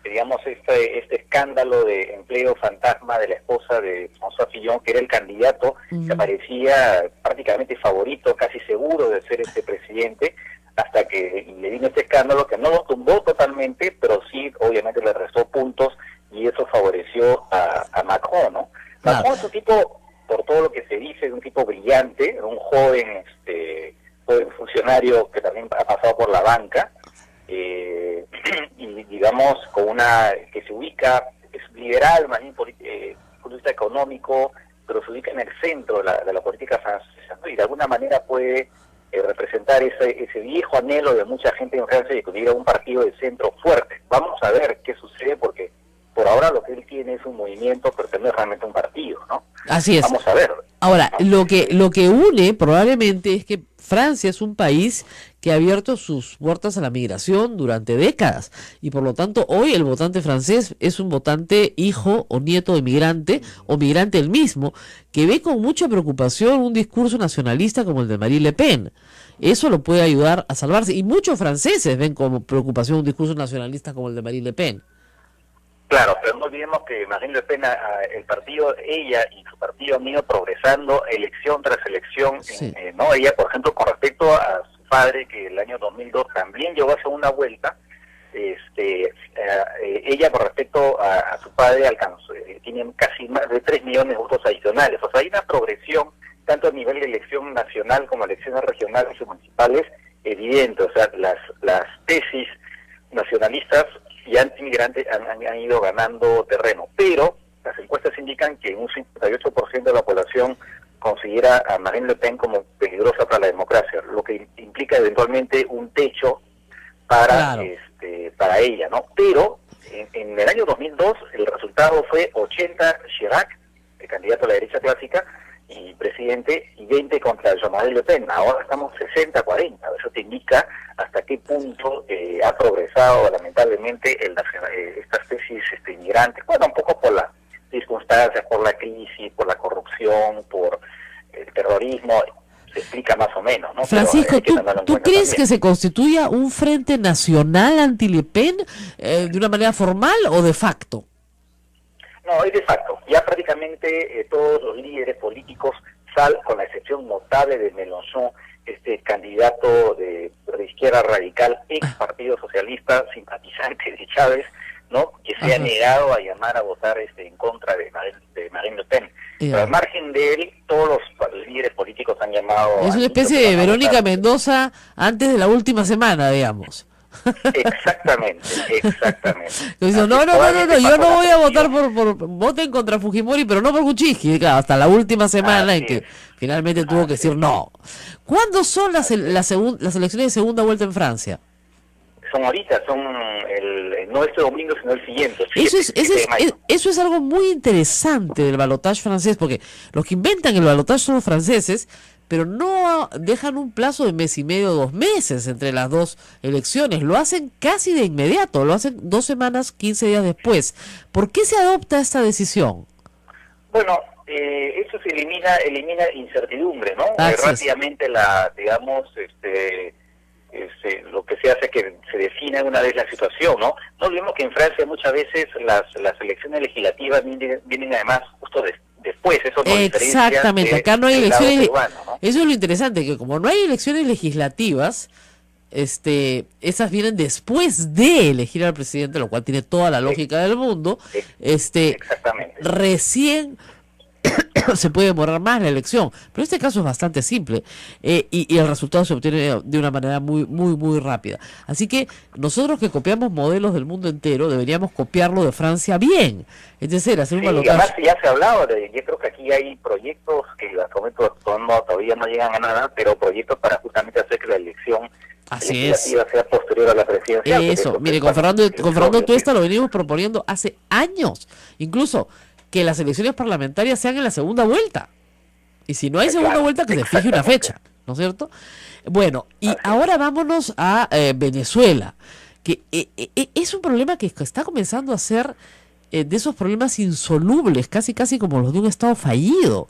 este escándalo de empleo fantasma de la esposa de François Fillon, que era el candidato que parecía prácticamente favorito, casi seguro de ser presidente, hasta que le vino este escándalo que no lo tumbó totalmente, pero sí obviamente le restó puntos y eso favoreció a Macron, ¿no? Macron es un tipo, por todo lo que se dice, es un tipo brillante, un joven funcionario que también ha pasado por la banca, y digamos, con una que se ubica, es liberal, más bien punto de vista económico, pero se ubica en el centro de la política francesa, ¿no? Y de alguna manera puede representar ese viejo anhelo de mucha gente en Francia de que hubiera un partido de centro fuerte. Vamos a ver qué sucede, porque por ahora lo que él tiene es un movimiento, pero no es realmente un partido, ¿no? Así es. Vamos a ver. Ahora, ¿no? lo que une probablemente es que Francia es un país que ha abierto sus puertas a la migración durante décadas y por lo tanto hoy el votante francés es un votante hijo o nieto de migrante o migrante él mismo que ve con mucha preocupación un discurso nacionalista como el de Marine Le Pen. Eso lo puede ayudar a salvarse y muchos franceses ven con preocupación un discurso nacionalista como el de Marine Le Pen. Claro, pero no olvidemos que Marine Le Pen, el partido, ella y su partido han ido progresando elección tras elección, Sí. ¿no? Ella, por ejemplo, con respecto a su padre, que el año 2002 también llegó a segunda vuelta, ella con respecto a su padre alcanzó, tiene casi más de 3 millones de votos adicionales. O sea, hay una progresión, tanto a nivel de elección nacional como elecciones regionales y municipales, evidente. O sea, las tesis nacionalistas y antimigrantes han ido ganando terreno, pero las encuestas indican que un 58% de la población considera a Marine Le Pen como peligrosa para la democracia, lo que implica eventualmente un techo para Claro. para ella, ¿no? Pero en el año 2002 el resultado fue 80 Chirac, el candidato a la derecha clásica y presidente, y 20 contra Jean-Marie Le Pen. Ahora estamos 60-40. Eso te indica hasta qué punto ha progresado lamentablemente estas tesis inmigrantes. Bueno, un poco por las circunstancias, por la crisis, por la corrupción, por el terrorismo, se explica más o menos, ¿no? Francisco, Pero hay que tenerlo en ¿tú cuenta crees también. que se constituya un frente nacional anti-Le Pen de una manera formal o de facto? No, es de facto. Ya prácticamente todos los líderes políticos, con la excepción notable de Mélenchon, este candidato de izquierda radical, ex Partido Socialista, simpatizante de Chávez, ¿no? Que se ha Ajá. negado a llamar a votar en contra de Marine Le Pen. Ya. Pero al margen de él, todos los líderes políticos han llamado... Es a una especie niños que de van a Verónica votar. Mendoza antes de la última semana, digamos. Exactamente. Que dice, no, yo no voy a votar por voten contra Fujimori, pero no por Kuczynski, claro, hasta la última semana en Así que es. finalmente tuvo que decir no. ¿Cuándo son las elecciones de segunda vuelta en Francia? Son ahorita, no este domingo, sino el siguiente. el 7 de mayo. Eso es algo muy interesante del balotaje francés, porque los que inventan el balotaje son los franceses, pero no dejan un plazo de mes y medio, 2 meses entre las dos elecciones. Lo hacen casi de inmediato, lo hacen 2 semanas, 15 días después. ¿Por qué se adopta esta decisión? Bueno, eso se elimina incertidumbre, ¿no? Así es. Rápidamente lo que se hace es que se define una vez la situación, ¿no? No olvidemos que en Francia muchas veces las elecciones legislativas vienen además justo después, eso no diferencia Exactamente, de- acá no hay del lado elecciones. peruano, ¿no? Eso es lo interesante, que como no hay elecciones legislativas, esas vienen después de elegir al presidente, lo cual tiene toda la lógica del mundo. Exactamente. Recién se puede demorar más la elección, pero este caso es bastante simple y el resultado se obtiene de una manera muy rápida. Así que nosotros que copiamos modelos del mundo entero deberíamos copiarlo de Francia bien, es decir, hacer un Sí, además balotaje. ya se ha hablado, yo creo que aquí hay proyectos que hasta el momento todavía no llegan a nada, pero proyectos para justamente hacer que la elección Así es. legislativa sea posterior a la presidencial. porque Eso, eso, mire, pues, con bueno, Fernando es Tuesta lo venimos proponiendo hace años, incluso que las elecciones parlamentarias sean en la segunda vuelta. Y si no hay segunda Claro, vuelta, que se fije una fecha, ¿no es cierto? Bueno, y ahora vámonos a Venezuela, que es un problema que está comenzando a ser de esos problemas insolubles, casi como los de un Estado fallido.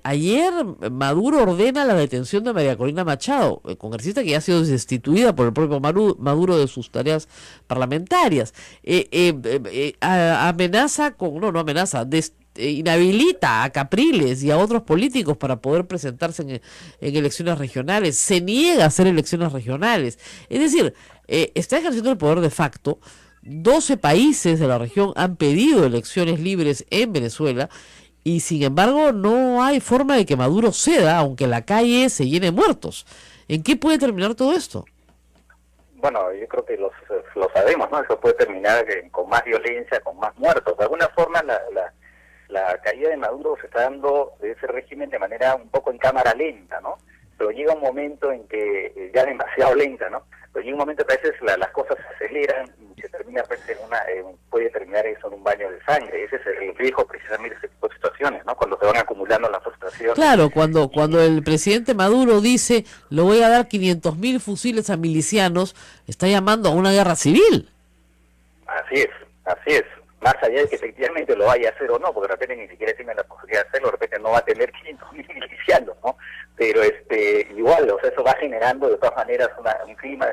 Ayer Maduro ordena la detención de María Corina Machado, congresista que ya ha sido destituida por el propio Maduro de sus tareas parlamentarias. Inhabilita a Capriles y a otros políticos para poder presentarse en elecciones regionales, se niega a hacer elecciones regionales. Es decir, está ejerciendo el poder de facto. 12 países de la región han pedido elecciones libres en Venezuela y sin embargo no hay forma de que Maduro ceda, aunque la calle se llene de muertos. ¿En qué puede terminar todo esto? bueno, yo creo que lo sabemos, ¿no? Eso puede terminar con más violencia, con más muertos. De alguna forma la caída de Maduro se está dando de ese régimen de manera un poco en cámara lenta, ¿no? Pero llega un momento en que, ya demasiado lenta, ¿no? Pero llega un momento que a veces las cosas se aceleran y se termina pues, puede terminar eso en un baño de sangre. Ese es el riesgo precisamente de ese tipo de situaciones, ¿no? Cuando se van acumulando las frustraciones. Claro, cuando el presidente Maduro dice, le voy a dar 500.000 fusiles a milicianos, está llamando a una guerra civil. Así es. Más allá de que efectivamente lo vaya a hacer o no, porque de repente ni siquiera tiene la posibilidad de hacerlo, de repente no va a tener 500.000 milicianos, ¿no? Pero igual, o sea, eso va generando de todas maneras un clima,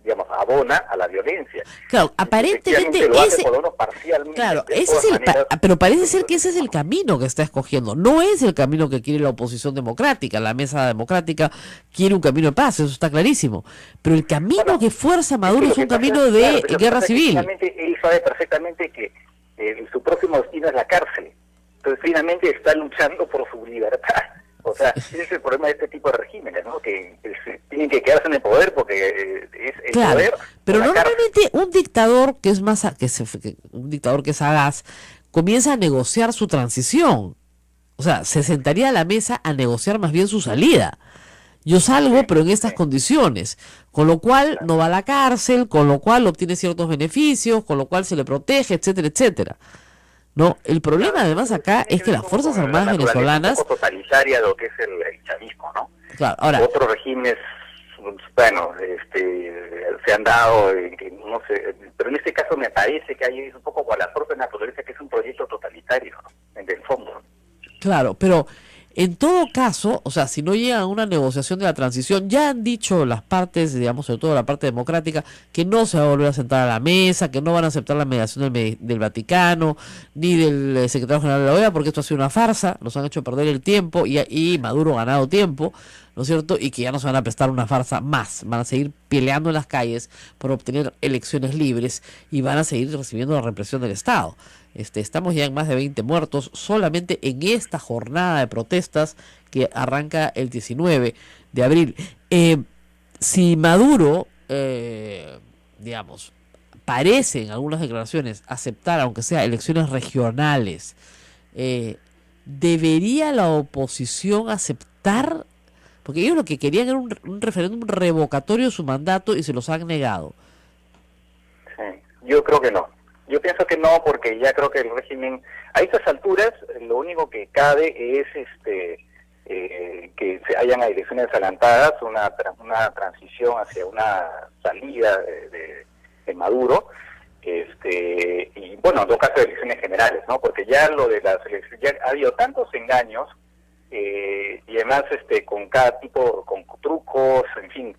digamos, abona a la violencia. Claro, aparentemente lo hace ese, por lo menos parcialmente, claro, de ese es todas maneras, pero parece ser que ese es el camino que está escogiendo. No es el camino que quiere la oposición democrática. La mesa democrática quiere un camino de paz, eso está clarísimo. Pero el camino que fuerza a Maduro es un camino de guerra civil. Él sabe perfectamente que su próximo destino es la cárcel. Entonces, finalmente está luchando por su libertad. O sea, ese es el problema de este tipo de regímenes, ¿no? Que tienen que quedarse en el poder porque es el claro, poder. pero normalmente un dictador que es más un dictador que es sagaz comienza a negociar su transición. O sea, se sentaría a la mesa a negociar más bien su salida. Yo salgo, pero en estas condiciones, con lo cual no va a la cárcel, con lo cual obtiene ciertos beneficios, con lo cual se le protege, etcétera, etcétera. No, el problema además acá es que las Fuerzas Armadas venezolanas... Un poco totalitaria de lo que es el chavismo, ¿no? Claro, ahora... Otros regímenes, bueno, se han dado, no sé, pero en este caso me parece que hay un poco con la propia naturaleza que es un proyecto totalitario, ¿no? En el fondo. Claro, pero en todo caso, o sea, si no llega a una negociación de la transición, ya han dicho las partes, digamos, sobre todo la parte democrática, que no se va a volver a sentar a la mesa, que no van a aceptar la mediación del Vaticano, ni del secretario general de la OEA, porque esto ha sido una farsa, nos han hecho perder el tiempo y Maduro ha ganado tiempo, ¿no es cierto? Y que ya no se van a prestar una farsa más, van a seguir peleando en las calles por obtener elecciones libres y van a seguir recibiendo la represión del Estado. Estamos ya en más de 20 muertos solamente en esta jornada de protestas que arranca el 19 de abril. Si Maduro, digamos, parece en algunas declaraciones aceptar, aunque sea elecciones regionales, ¿debería la oposición aceptar? Porque ellos lo que querían era un referéndum revocatorio de su mandato y se los han negado. Sí, yo creo que no. Yo pienso que no, porque ya creo que el régimen, a estas alturas, lo único que cabe es que se hayan elecciones adelantadas, una transición hacia una salida de Maduro, y bueno, en todo caso elecciones generales, ¿no? Porque ya lo de las elecciones, ya ha habido tantos engaños, y además con cada tipo, con trucos, en fin,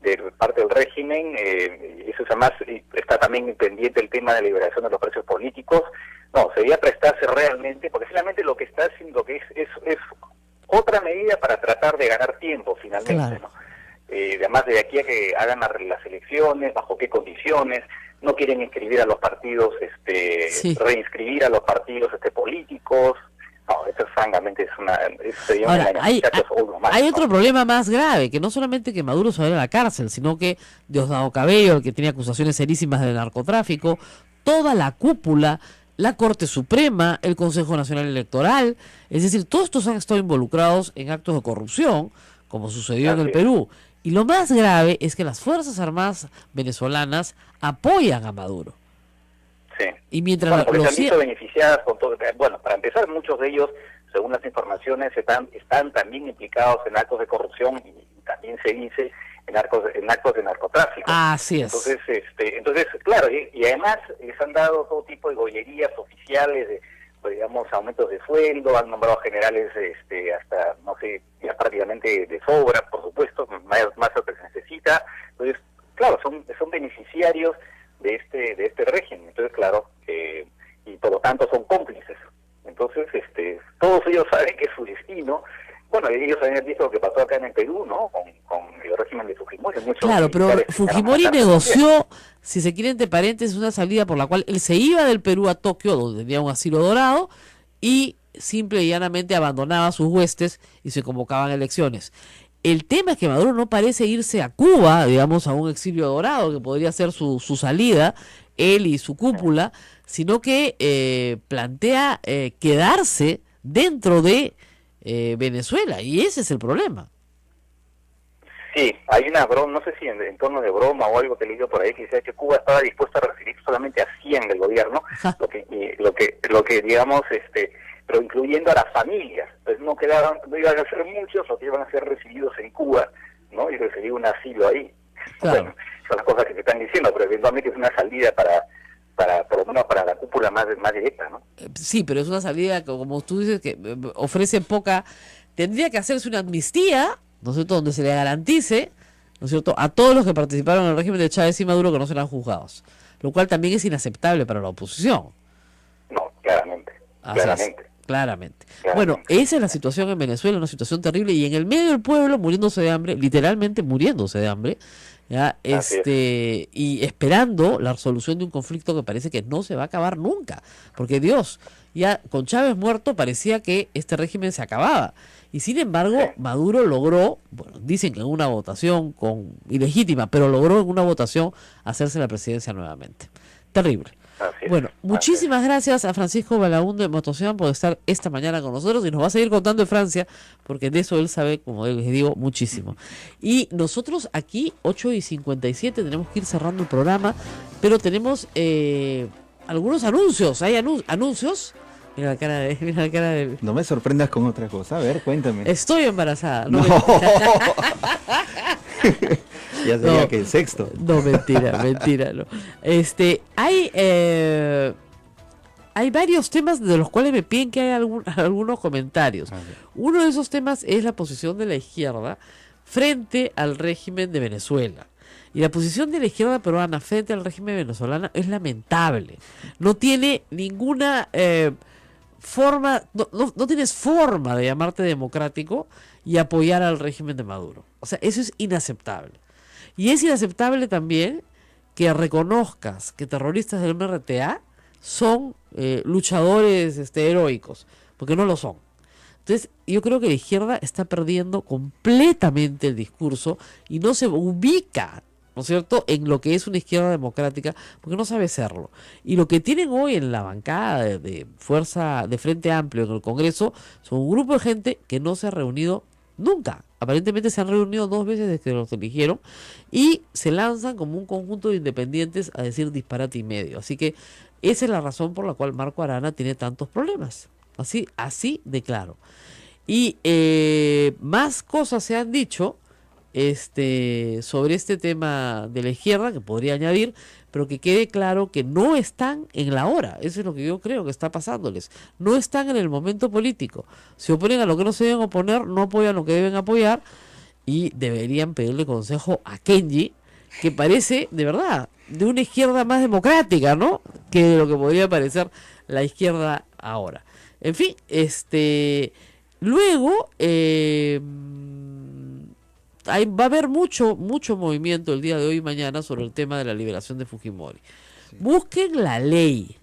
de parte del régimen, eso es además, está también pendiente el tema de la liberación de los presos políticos. No, sería prestarse realmente, porque finalmente lo que está haciendo que es otra medida para tratar de ganar tiempo finalmente, claro, ¿no? Además de aquí a que hagan las elecciones, bajo qué condiciones, no quieren inscribir a los partidos, sí, reinscribir a los partidos políticos. No, eso francamente sería ahora, una hay otro problema más grave, que no solamente que Maduro se vaya a la cárcel, sino que Diosdado Cabello, el que tiene acusaciones serísimas de narcotráfico, toda la cúpula, la Corte Suprema, el Consejo Nacional Electoral, es decir, todos estos han estado involucrados en actos de corrupción, como sucedió en el Perú. Y lo más grave es que las Fuerzas Armadas venezolanas apoyan a Maduro. Sí. Y mientras porque se han visto beneficiadas con todo. Bueno, para empezar, muchos de ellos, según las informaciones, están también implicados en actos de corrupción y también se dice en actos de narcotráfico. Así es. Entonces, claro, y además les han dado todo tipo de gollerías oficiales, digamos, aumentos de sueldo, han nombrado generales hasta, no sé, ya prácticamente de sobra, por supuesto, más lo que se necesita. Entonces, claro, son beneficiarios de este régimen. Entonces, claro, y por lo tanto son cómplices. Entonces, todos ellos saben que su destino, bueno, ellos habían visto lo que pasó acá en el Perú, ¿no? Con el régimen de Fujimori. Claro, pero Fujimori negoció, si se quiere entre paréntesis, una salida por la cual él se iba del Perú a Tokio, donde tenía un asilo dorado, y simple y llanamente abandonaba sus huestes y se convocaban elecciones. El tema es que Maduro no parece irse a Cuba, digamos, a un exilio dorado, que podría ser su salida, él y su cúpula, sino que plantea quedarse dentro de Venezuela, y ese es el problema. Sí, hay una broma, no sé si en torno de broma o algo que he leído por ahí, que decía que Cuba estaba dispuesta a recibir solamente a 100 del gobierno, lo que digamos, pero incluyendo a las familias. Entonces no iban a ser muchos los que iban a ser recibidos en Cuba, ¿no? Y recibir un asilo ahí. Claro. Bueno, son las cosas que se están diciendo, pero eventualmente es una salida para por lo menos para la cúpula más directa, ¿no? Sí, pero es una salida, como tú dices, que ofrece poca. Tendría que hacerse una amnistía, ¿no es cierto?, donde se le garantice, ¿no es cierto?, a todos los que participaron en el régimen de Chávez y Maduro que no serán juzgados, lo cual también es inaceptable para la oposición. No, claramente. Claramente. Bueno, esa es la situación en Venezuela, una situación terrible, y en el medio del pueblo muriéndose de hambre, literalmente muriéndose de hambre, ¿ya? Y esperando la resolución de un conflicto que parece que no se va a acabar nunca, porque Dios, ya con Chávez muerto parecía que este régimen se acababa, y sin embargo Maduro logró, bueno, dicen que en una votación ilegítima, pero logró en una votación hacerse la presidencia nuevamente. Terrible. Bueno, muchísimas gracias a Francisco Balaúnde Motosian por estar esta mañana con nosotros, y nos va a seguir contando de Francia, porque de eso él sabe, como les digo, muchísimo. Y nosotros aquí, 8:57, tenemos que ir cerrando el programa, pero tenemos algunos anuncios. ¿Hay anuncios? Mira la cara de... No me sorprendas con otra cosa. A ver, cuéntame. Estoy embarazada. No. Ya sería que el sexto. No, mentira, no. Hay varios temas de los cuales me piden que haya algunos comentarios. Uno de esos temas es la posición de la izquierda frente al régimen de Venezuela. Y la posición de la izquierda peruana frente al régimen venezolano es lamentable. No tiene ninguna forma, no tienes forma de llamarte democrático y apoyar al régimen de Maduro. O sea, eso es inaceptable. Y es inaceptable también que reconozcas que terroristas del MRTA son luchadores heroicos, porque no lo son. Entonces, yo creo que la izquierda está perdiendo completamente el discurso y no se ubica, ¿no es cierto?, en lo que es una izquierda democrática, porque no sabe serlo. Y lo que tienen hoy en la bancada de Fuerza de Frente Amplio en el Congreso son un grupo de gente que no se ha reunido nunca. Aparentemente se han reunido 2 veces desde que los eligieron y se lanzan como un conjunto de independientes a decir disparate y medio. Así que esa es la razón por la cual Marco Arana tiene tantos problemas. Así de claro. Y más cosas se han dicho sobre este tema de la izquierda, que podría añadir, pero que quede claro que no están en la hora. Eso es lo que yo creo que está pasándoles. No están en el momento político. Se oponen a lo que no se deben oponer, no apoyan lo que deben apoyar, y deberían pedirle consejo a Kenji, que parece, de verdad, de una izquierda más democrática, ¿no?, que de lo que podría parecer la izquierda ahora. En fin, luego va a haber mucho movimiento el día de hoy y mañana sobre el tema de la liberación de Fujimori. Sí. Busquen la ley.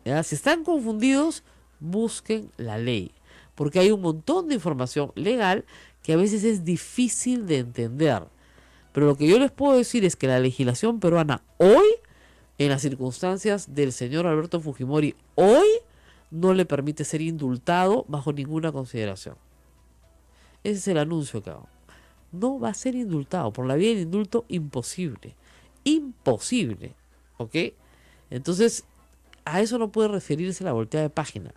¿Ya? Si están confundidos, busquen la ley, porque hay un montón de información legal que a veces es difícil de entender. Pero lo que yo les puedo decir es que la legislación peruana hoy, en las circunstancias del señor Alberto Fujimori, hoy no le permite ser indultado bajo ninguna consideración. Ese es el anuncio que hago. No va a ser indultado. Por la vía del indulto, imposible. Imposible. ¿Ok? Entonces, a eso no puede referirse la volteada de página,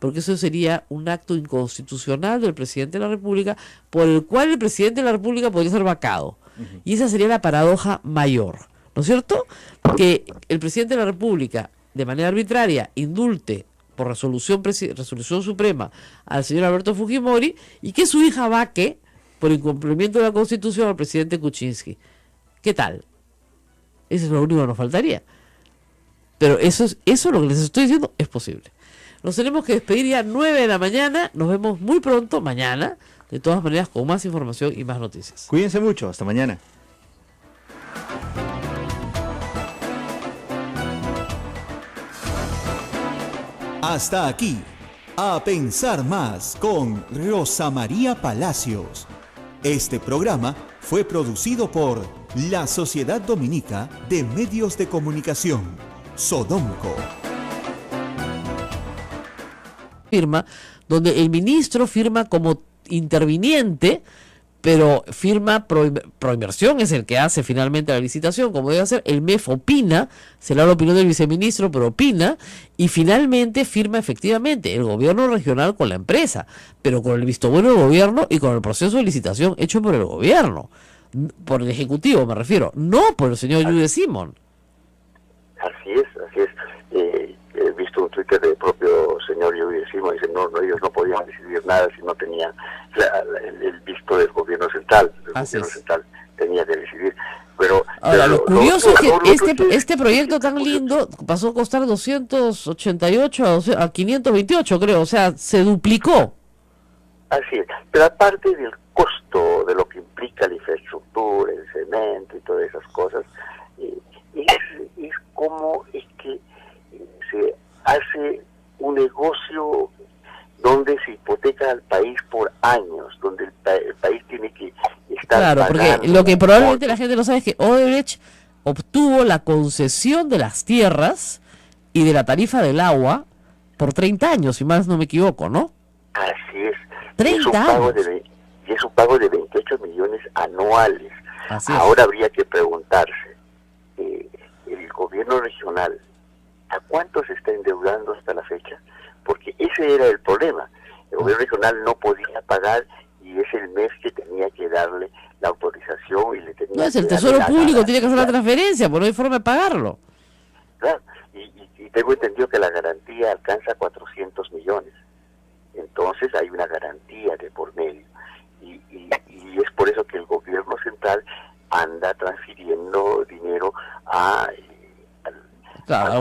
porque eso sería un acto inconstitucional del presidente de la República, por el cual el presidente de la República podría ser vacado. Y esa sería la paradoja mayor, ¿no es cierto? Que el presidente de la República, de manera arbitraria, indulte por resolución suprema al señor Alberto Fujimori, y que su hija vaque por incumplimiento de la Constitución al presidente Kuczynski. ¿Qué tal? Eso es lo único que nos faltaría. Pero eso lo que les estoy diciendo es posible. Nos tenemos que despedir ya 9 de la mañana. Nos vemos muy pronto mañana, de todas maneras, con más información y más noticias. Cuídense mucho, hasta mañana. Hasta aquí, A Pensar Más con Rosa María Palacios. Este programa fue producido por la Sociedad Dominica de Medios de Comunicación, Sodomco. Firma, donde el ministro firma como interviniente, pero firma Proinversión es el que hace finalmente la licitación, como debe hacer. El MEF opina, será la opinión del viceministro, pero opina, y finalmente firma efectivamente el gobierno regional con la empresa, pero con el visto bueno del gobierno y con el proceso de licitación hecho por el gobierno, por el ejecutivo me refiero, no por el señor Jude Simon. Así es, así es. He visto un Twitter del propio señor Jude Simon, dice, no, ellos no podían decidir nada si no tenían el visto del gobierno central. El gobierno central tenía que decidir. Pero ahora, lo curioso es que este proyecto tan lindo pasó a costar 288 a 528, creo, o sea, se duplicó. Así es, pero aparte del costo de lo que implica la infraestructura, el cemento y todas esas cosas, es como es que se hace un negocio donde se hipoteca al país por años, donde el país tiene que estar claro, pagando. Porque lo que probablemente la gente no sabe es que Odebrecht obtuvo la concesión de las tierras y de la tarifa del agua por 30 años, si más no me equivoco, ¿no? Así es. 30 años. Y es un pago de 28 millones anuales. Así es. Ahora habría que preguntarse, el gobierno regional, ¿a cuánto se está endeudando hasta la fecha? Porque ese era el problema. El gobierno regional no podía pagar y es el MEF que tenía que darle la autorización y le tenía No, es el que Tesoro darle Público, tiene que hacer la garantía. transferencia, porque no hay forma de pagarlo. Claro, y tengo entendido que la garantía alcanza 400 millones. Entonces hay una garantía de por medio. Y es por eso que el gobierno central anda transfiriendo dinero al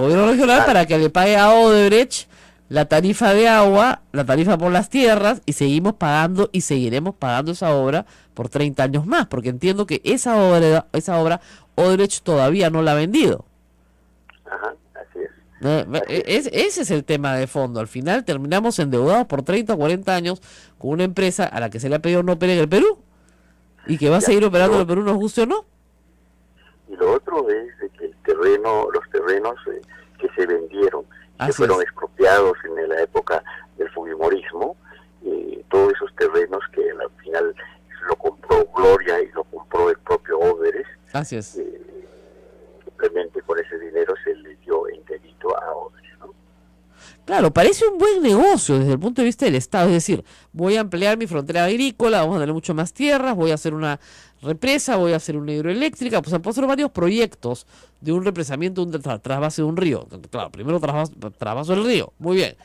gobierno regional para que le pague a Odebrecht la tarifa de agua, la tarifa por las tierras, y seguimos pagando y seguiremos pagando esa obra por 30 años más, porque entiendo que esa obra Odebrecht todavía no la ha vendido. Ajá, así es. Ese es el tema de fondo. Al final terminamos endeudados por 30 o 40 años con una empresa a la que se le ha pedido no opere en el Perú y que va a seguir operando en el Perú, nos guste o no. Y lo otro es de que los terrenos que se vendieron, que fueron expropiados en la época del fujimorismo, todos esos terrenos que al final lo compró Gloria y lo compró el propio Odebrecht. Así es. Simplemente con ese dinero se le dio enterito a Odebrecht, ¿no? Claro, parece un buen negocio desde el punto de vista del Estado, es decir, voy a ampliar mi frontera agrícola, vamos a tener mucho más tierras, voy a hacer una represa, voy a hacer una hidroeléctrica, pues puedo hacer varios proyectos de un represamiento, un trasvase de un río. Claro, primero trasvaso el río, muy bien.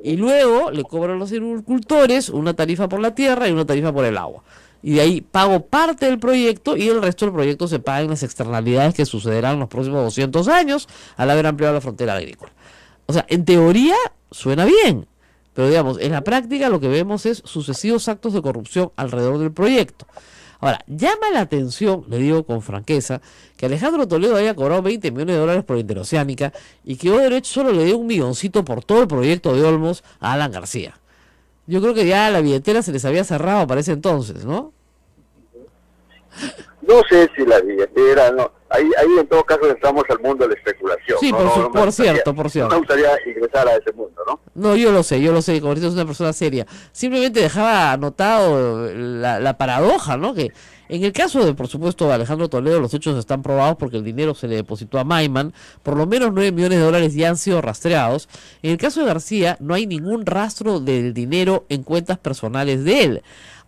Y luego le cobran a los agricultores una tarifa por la tierra y una tarifa por el agua. Y de ahí pago parte del proyecto y el resto del proyecto se paga en las externalidades que sucederán en los próximos 200 años al haber ampliado la frontera agrícola. O sea, en teoría suena bien, pero digamos, en la práctica lo que vemos es sucesivos actos de corrupción alrededor del proyecto. Ahora, llama la atención, le digo con franqueza, que Alejandro Toledo haya cobrado 20 millones de dólares por Interoceánica y que Odebrecht solo le dio $1 milloncito por todo el proyecto de Olmos a Alan García. Yo creo que ya la billetera se les había cerrado para ese entonces, ¿no? No sé si la billetera, no. Ahí en todo caso entramos al mundo de la especulación. Sí, ¿no? por cierto. No me gustaría ingresar a ese mundo, ¿no? No, yo lo sé, como es una persona seria. Simplemente dejaba anotado la paradoja, ¿no? Que en el caso de, por supuesto, Alejandro Toledo, los hechos están probados porque el dinero se le depositó a Maiman. Por lo menos 9 millones de dólares ya han sido rastreados. En el caso de García, no hay ningún rastro del dinero en cuentas personales de él.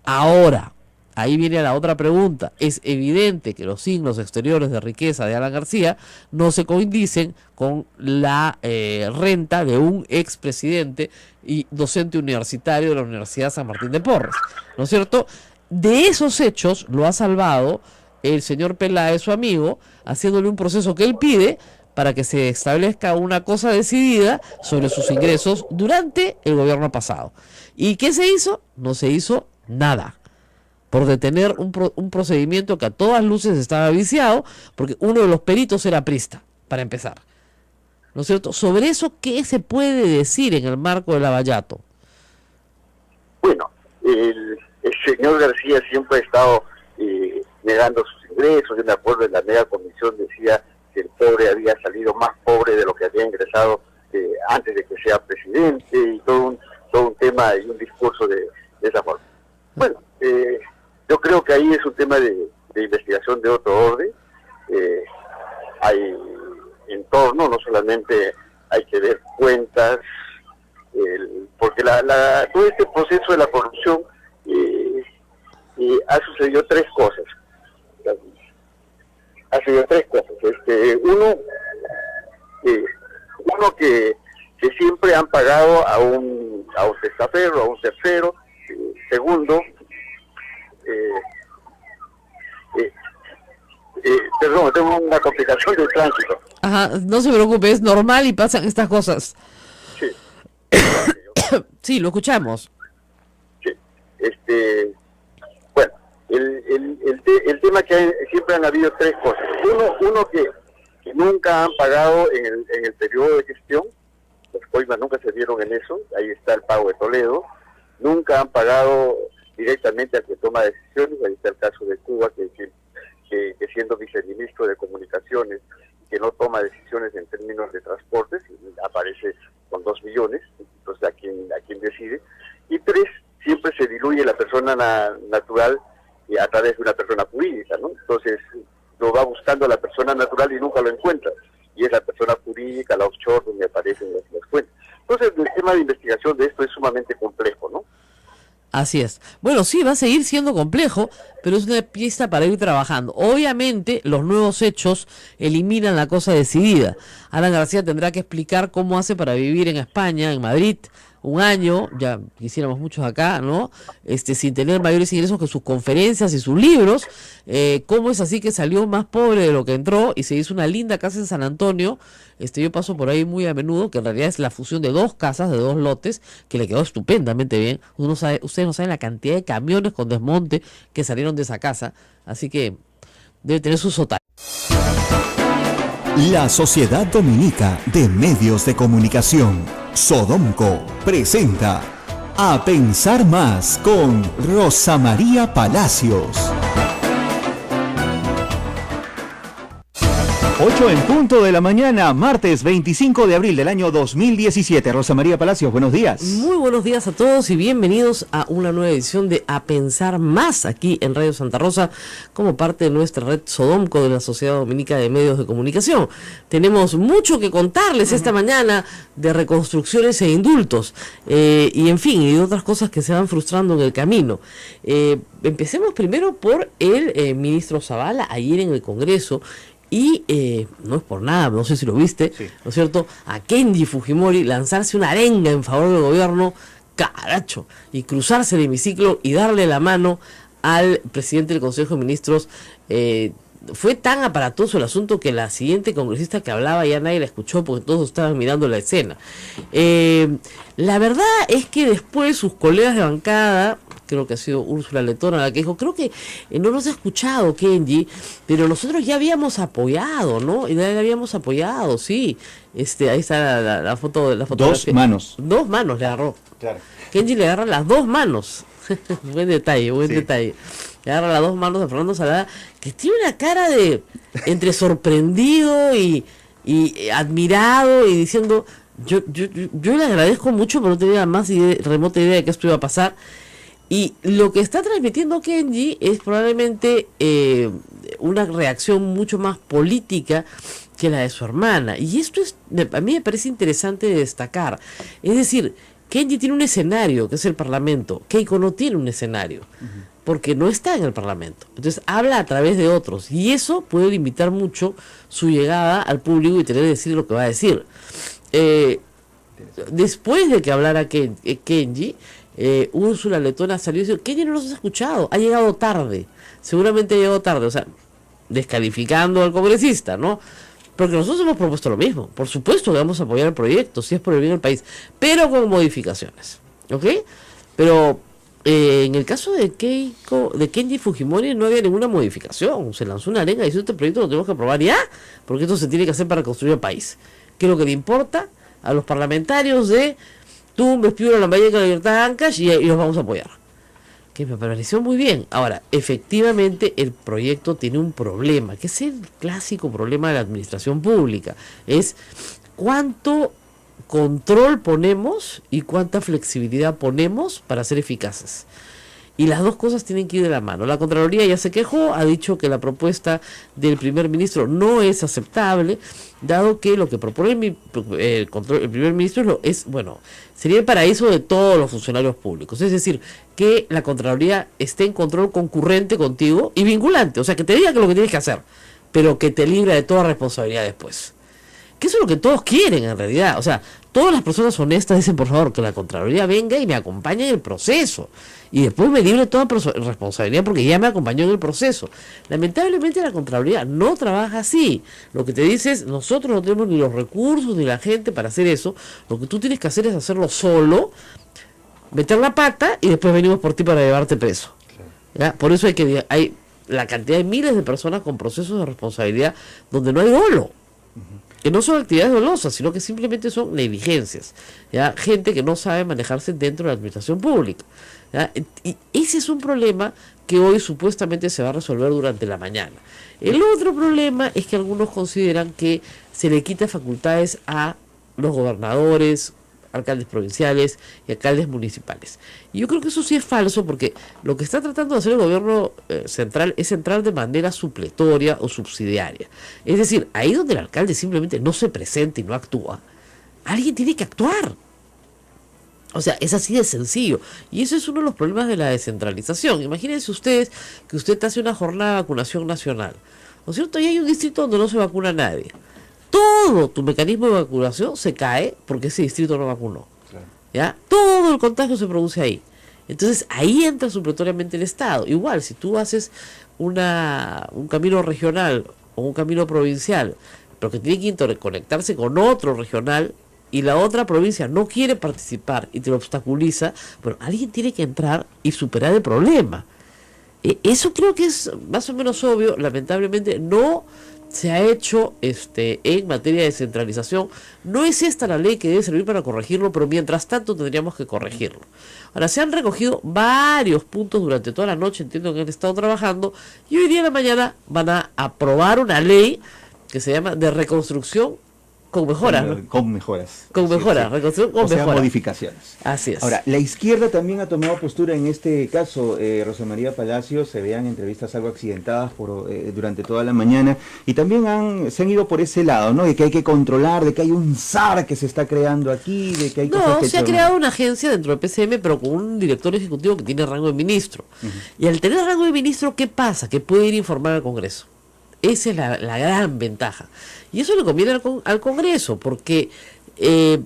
Ahora, ahí viene la otra pregunta. Es evidente que los signos exteriores de riqueza de Alan García no se condicen con la renta de un expresidente y docente universitario de la Universidad San Martín de Porres, ¿no es cierto? De esos hechos lo ha salvado el señor Peláez, su amigo, haciéndole un proceso que él pide para que se establezca una cosa decidida sobre sus ingresos durante el gobierno pasado. ¿Y qué se hizo? No se hizo nada, por detener un procedimiento que a todas luces estaba viciado, porque uno de los peritos era aprista, para empezar. ¿No es cierto? Sobre eso, ¿qué se puede decir en el marco del Lavallato? Bueno, el señor García siempre ha estado negando sus ingresos. Yo me acuerdo en la mega comisión decía que el pobre había salido más pobre de lo que había ingresado antes de que sea presidente, y todo un tema y un discurso de esa forma. Bueno, yo creo que ahí es un tema de investigación de otro orden. Hay entorno, no solamente hay que ver cuentas, porque todo este proceso de la corrupción ha sucedido tres cosas. Uno que siempre han pagado a un testafero, a un tercero. Segundo, perdón, tengo una complicación de tránsito. Ajá, no se preocupe, es normal y pasan estas cosas. Sí. Sí, lo escuchamos. Sí. Bueno, el tema que siempre han habido tres cosas. Uno que nunca han pagado en el periodo de gestión. Los coimas nunca se dieron en eso. Ahí está el pago de Toledo. Nunca han pagado directamente al que toma decisiones. Ahí está el caso de Cuba, que siendo viceministro de Comunicaciones, que no toma decisiones en términos de transportes, aparece con 2 millones, entonces a quién decide. Y tres, siempre se diluye la persona natural a través de una persona jurídica, ¿no? Entonces lo va buscando a la persona natural y nunca lo encuentra, y es la persona jurídica, la offshore, donde aparecen las cuentas. Entonces el tema de investigación de esto es sumamente complejo, ¿no? Así es. Bueno, sí, va a seguir siendo complejo, pero es una pieza para ir trabajando. Obviamente, los nuevos hechos eliminan la cosa decidida. Alan García tendrá que explicar cómo hace para vivir en España, en Madrid, un año, ya quisiéramos muchos acá, ¿no? Sin tener mayores ingresos que sus conferencias y sus libros. ¿Cómo es así que salió más pobre de lo que entró y se hizo una linda casa en San Antonio? Yo paso por ahí muy a menudo, que en realidad es la fusión de 2 casas, de 2 lotes, que le quedó estupendamente bien. Ustedes no saben la cantidad de camiones con desmonte que salieron de esa casa, así que debe tener su sótano. La Sociedad Dominica de Medios de Comunicación, Sodomco, presenta A Pensar Más con Rosa María Palacios. 8 en punto de la mañana, martes 25 de abril del año 2017. Rosa María Palacios, buenos días. Muy buenos días a todos y bienvenidos a una nueva edición de A Pensar Más aquí en Radio Santa Rosa, como parte de nuestra red Sodomco de la Sociedad Dominica de Medios de Comunicación. Tenemos mucho que contarles esta mañana de reconstrucciones e indultos, y en fin, y de otras cosas que se van frustrando en el camino. Empecemos primero por el ministro Zavala, ayer en el Congreso. Y no es por nada, no sé si lo viste, sí, ¿no es cierto?, a Kenji Fujimori lanzarse una arenga en favor del gobierno, caracho, y cruzarse el hemiciclo y darle la mano al presidente del Consejo de Ministros. Fue tan aparatoso el asunto que la siguiente congresista que hablaba ya nadie la escuchó porque todos estaban mirando la escena. La verdad es que después sus colegas de bancada, creo que ha sido Úrsula Letona la que dijo, creo que no nos ha escuchado Kenji, pero nosotros ya habíamos apoyado, ¿no? Y ya habíamos apoyado, sí. Ahí está la foto, la fotografía. 2 manos. 2 manos le agarró. Claro. Kenji le agarra las 2 manos. Buen detalle, buen sí. detalle. Le agarra las 2 manos de Fernando Salada, que tiene una cara de entre sorprendido y admirado y diciendo, yo le agradezco mucho, pero no tenía más remota idea de que esto iba a pasar. Y lo que está transmitiendo Kenji es probablemente una reacción mucho más política que la de su hermana. Y esto a mí me parece interesante de destacar. Es decir, Kenji tiene un escenario, que es el Parlamento. Keiko no tiene un escenario, porque no está en el Parlamento. Entonces habla a través de otros. Y eso puede limitar mucho su llegada al público y tener que decir lo que va a decir. Después de que hablara Kenji, Úrsula Letona salió y dijo, Kenji no nos ha escuchado, ha llegado tarde, seguramente ha llegado tarde, o sea, descalificando al congresista, ¿no? Porque nosotros hemos propuesto lo mismo, por supuesto que vamos a apoyar el proyecto, si es por el bien del país, pero con modificaciones, ¿ok? Pero en el caso de Kenji Fujimori no había ninguna modificación, se lanzó una arenga y dice, este proyecto lo tenemos que aprobar ya, porque esto se tiene que hacer para construir el país, que es lo que le importa a los parlamentarios de Tumbes, Piura, Lambayeque, La Libertad, Ancash, y los vamos a apoyar. que me pareció muy bien. Ahora, efectivamente el proyecto tiene un problema, que es el clásico problema de la administración pública, es cuánto control ponemos y cuánta flexibilidad ponemos para ser eficaces. Y las dos cosas tienen que ir de la mano. La Contraloría ya se quejó, ha dicho que la propuesta del primer ministro no es aceptable, dado que lo que propone el primer ministro sería el paraíso de todos los funcionarios públicos. Es decir, que la Contraloría esté en control concurrente contigo y vinculante, o sea, que te diga que lo que tienes que hacer, pero que te libra de toda responsabilidad después. Que eso es lo que todos quieren en realidad. O sea, todas las personas honestas dicen, por favor, que la Contraloría venga y me acompañe en el proceso. Y después me libre toda responsabilidad porque ya me acompañó en el proceso. Lamentablemente la Contraloría no trabaja así. Lo que te dice es, nosotros no tenemos ni los recursos ni la gente para hacer eso. Lo que tú tienes que hacer es hacerlo solo, meter la pata y después venimos por ti para llevarte preso. ¿Ya? Por eso hay la cantidad de miles de personas con procesos de responsabilidad donde no hay dolo. Que no son actividades dolosas, sino que simplemente son negligencias, ¿ya? Gente que no sabe manejarse dentro de la administración pública, ¿ya? Y ese es un problema que hoy supuestamente se va a resolver durante la mañana. El otro problema es que algunos consideran que se le quita facultades a los gobernadores, alcaldes provinciales y alcaldes municipales. Y yo creo que eso sí es falso, porque lo que está tratando de hacer el gobierno central es entrar de manera supletoria o subsidiaria. Es decir, ahí donde el alcalde simplemente no se presenta y no actúa, alguien tiene que actuar. O sea, es así de sencillo. Y eso es uno de los problemas de la descentralización. Imagínense ustedes que usted hace una jornada de vacunación nacional, ¿no es cierto? Y hay un distrito donde no se vacuna a nadie. Todo tu mecanismo de vacunación se cae porque ese distrito no vacunó. Claro. ¿Ya? Todo el contagio se produce ahí. Entonces ahí entra supletoriamente el Estado. Igual, si tú haces un camino regional o un camino provincial, pero que tiene que interconectarse con otro regional y la otra provincia no quiere participar y te lo obstaculiza, bueno, alguien tiene que entrar y superar el problema. Eso creo que es más o menos obvio. Lamentablemente no se ha hecho en materia de descentralización. No es esta la ley que debe servir para corregirlo, pero mientras tanto tendríamos que corregirlo. Ahora, se han recogido varios puntos durante toda la noche, entiendo que han estado trabajando, y hoy día en la mañana van a aprobar una ley que se llama de reconstrucción con mejoras, ¿no? Con mejoras. Con mejoras, reconstrucción con mejoras. Modificaciones. Así es. Ahora, la izquierda también ha tomado postura en este caso. Rosa María Palacio, se vean entrevistas algo accidentadas durante toda la mañana, y también se han ido por ese lado, ¿no? De que hay que controlar, de que hay un SAR que se está creando aquí, de que hay cosas que... se ha creado una agencia dentro del PCM, pero con un director ejecutivo que tiene rango de ministro. Y al tener rango de ministro, ¿qué pasa? Que puede ir a informar al Congreso. Esa es la gran ventaja. Y eso le conviene al Congreso, porque el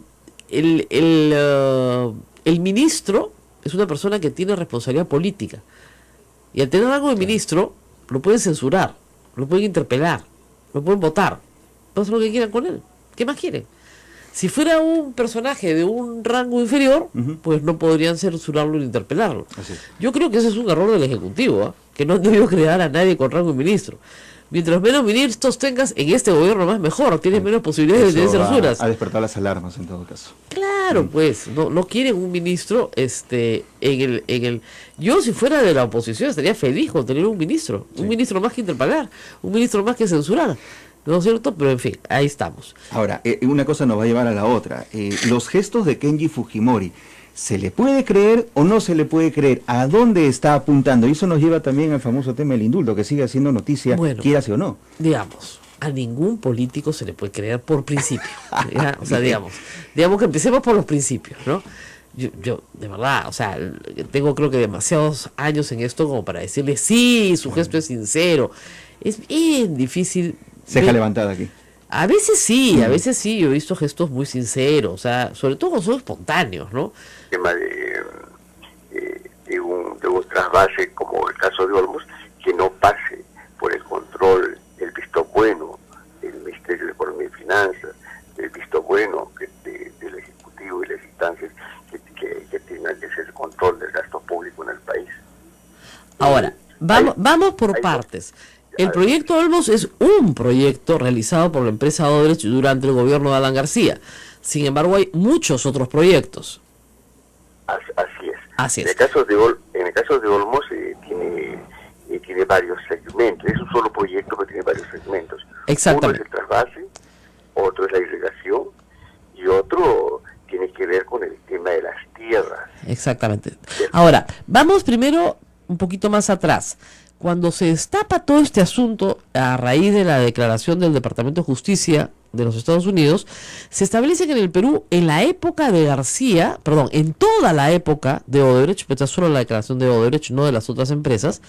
ministro es una persona que tiene responsabilidad política. Y al tener rango de ministro, lo pueden censurar, lo pueden interpelar, lo pueden votar. Pueden hacer lo que quieran con él. ¿Qué más quieren? Si fuera un personaje de un rango inferior, pues no podrían censurarlo ni interpelarlo. Yo creo que ese es un error del Ejecutivo, que no han debido crear a nadie con rango de ministro. Mientras menos ministros tengas en este gobierno, más mejor, tienes menos posibilidades de tener censuras. A despertar las alarmas en todo caso. Claro, pues, no quieren un ministro yo, si fuera de la oposición, estaría feliz con tener un ministro más que interpelar, un ministro más que censurar. ¿No es cierto? Pero en fin, ahí estamos. Ahora, una cosa nos va a llevar a la otra. Los gestos de Kenji Fujimori, ¿se le puede creer o no se le puede creer? ¿A dónde está apuntando? Y eso nos lleva también al famoso tema del indulto, que sigue siendo noticia, quieras o no. Digamos, a ningún político se le puede creer por principio. O sea, digamos que empecemos por los principios, ¿no? Yo, de verdad, o sea, tengo creo que demasiados años en esto como para decirle, sí, su gesto es sincero. Es bien difícil. Ceja levantada aquí. A veces sí, yo he visto gestos muy sinceros, o sea, sobre todo cuando son espontáneos, ¿no? El tema de un trasvase como el caso de Olmos, que no pase por el control, el visto bueno del Ministerio de Economía y Finanzas, el visto bueno del Ejecutivo y las instancias que tengan que hacer el control del gasto público en el país. Ahora, vamos por partes. El proyecto Olmos es un proyecto realizado por la empresa Odebrecht durante el gobierno de Alan García. Sin embargo, hay muchos otros proyectos. Así es. Así En es. el caso de Olmos tiene varios segmentos. Es un solo proyecto, pero tiene varios segmentos. Exactamente. Uno es el trasvase, otro es la irrigación y otro tiene que ver con el tema de las tierras. Exactamente. Ahora, vamos primero un poquito más atrás. Cuando se destapa todo este asunto a raíz de la declaración del Departamento de Justicia de los Estados Unidos, se establece que en el Perú, en la época de García, perdón, en toda la época de Odebrecht, pero esta es solo la declaración de Odebrecht, no de las otras empresas,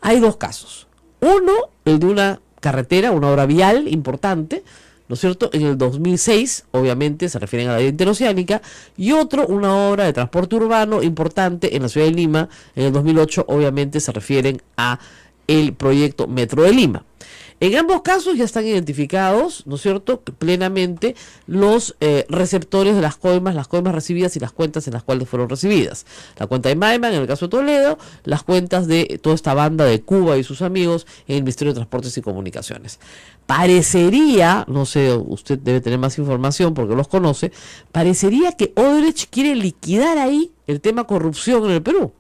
hay dos casos. Uno, el de una carretera, una obra vial importante, ¿no es cierto? En el 2006, obviamente, se refieren a la vía interoceánica, y otro, una obra de transporte urbano importante en la ciudad de Lima, en el 2008, obviamente, se refieren a el proyecto Metro de Lima. En ambos casos ya están identificados, ¿no es cierto?, plenamente los receptores de las coimas recibidas y las cuentas en las cuales fueron recibidas. La cuenta de Maiman en el caso de Toledo, las cuentas de toda esta banda de Cuba y sus amigos en el Ministerio de Transportes y Comunicaciones. Parecería, no sé, usted debe tener más información porque los conoce, parecería que Odebrecht quiere liquidar ahí el tema corrupción en el Perú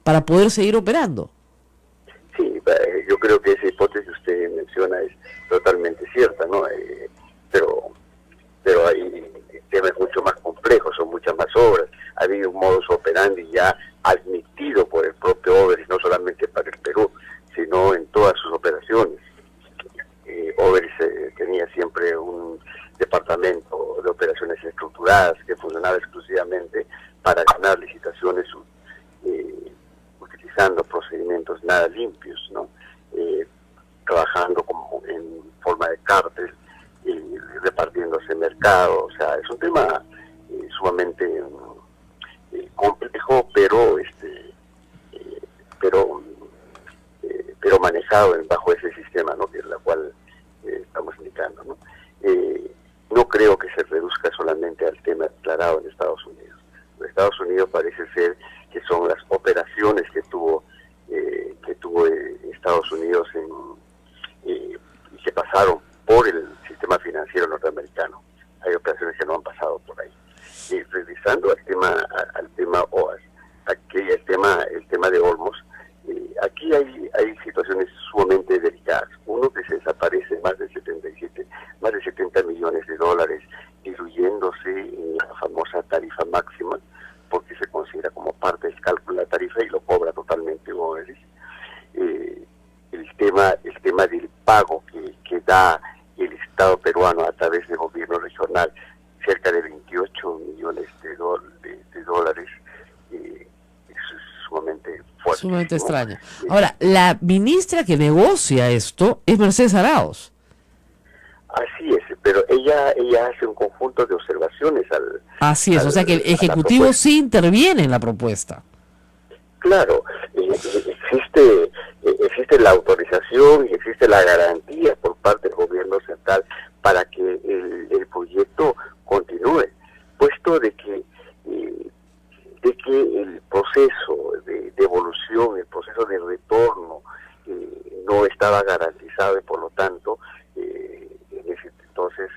para poder seguir operando. Sí, yo creo que esa hipótesis que usted menciona es totalmente cierta, ¿no? Pero hay temas mucho más complejos, son muchas más obras. Ha habido un modus operandi ya admitido por el propio Odebrecht, no solamente para el Perú, sino en todas sus operaciones. Odebrecht tenía siempre un departamento de operaciones estructuradas que funcionaba exclusivamente para ganar licitaciones utilizando procedimientos nada limpios, ¿no? Trabajando como en forma de cártel, repartiéndose mercado. O sea, es un tema sumamente complejo, pero manejado bajo ese sistema, ¿no?, que es la cual estamos indicando, ¿no? No creo que se reduzca solamente al tema declarado en Estados Unidos. En Estados Unidos parece ser que son las operaciones que tuvo Estados Unidos y que pasaron por el sistema financiero norteamericano. Hay operaciones que no han pasado por ahí. Y regresando al tema OAS, aquí el tema de Olmos, aquí hay situaciones sumamente delicadas. Uno, que se desaparece más de 70 millones de dólares, diluyéndose en la famosa tarifa máxima, porque se considera como parte del cálculo de la tarifa y lo cobra totalmente Odebrecht. El tema del pago que da el Estado peruano a través del gobierno regional, cerca de 28 millones de dólares, eso es sumamente fuerte. Sumamente extraño. Ahora, la ministra que negocia esto es Mercedes Arauz. Así es, pero ella hace un conjunto de observaciones Así es, o sea que el Ejecutivo sí interviene en la propuesta. Claro, existe la autorización y existe la garantía por parte del gobierno central para que el proyecto continúe, puesto de que el proceso de evolución, el proceso de retorno no estaba garantizado, y por lo tanto en ese entonces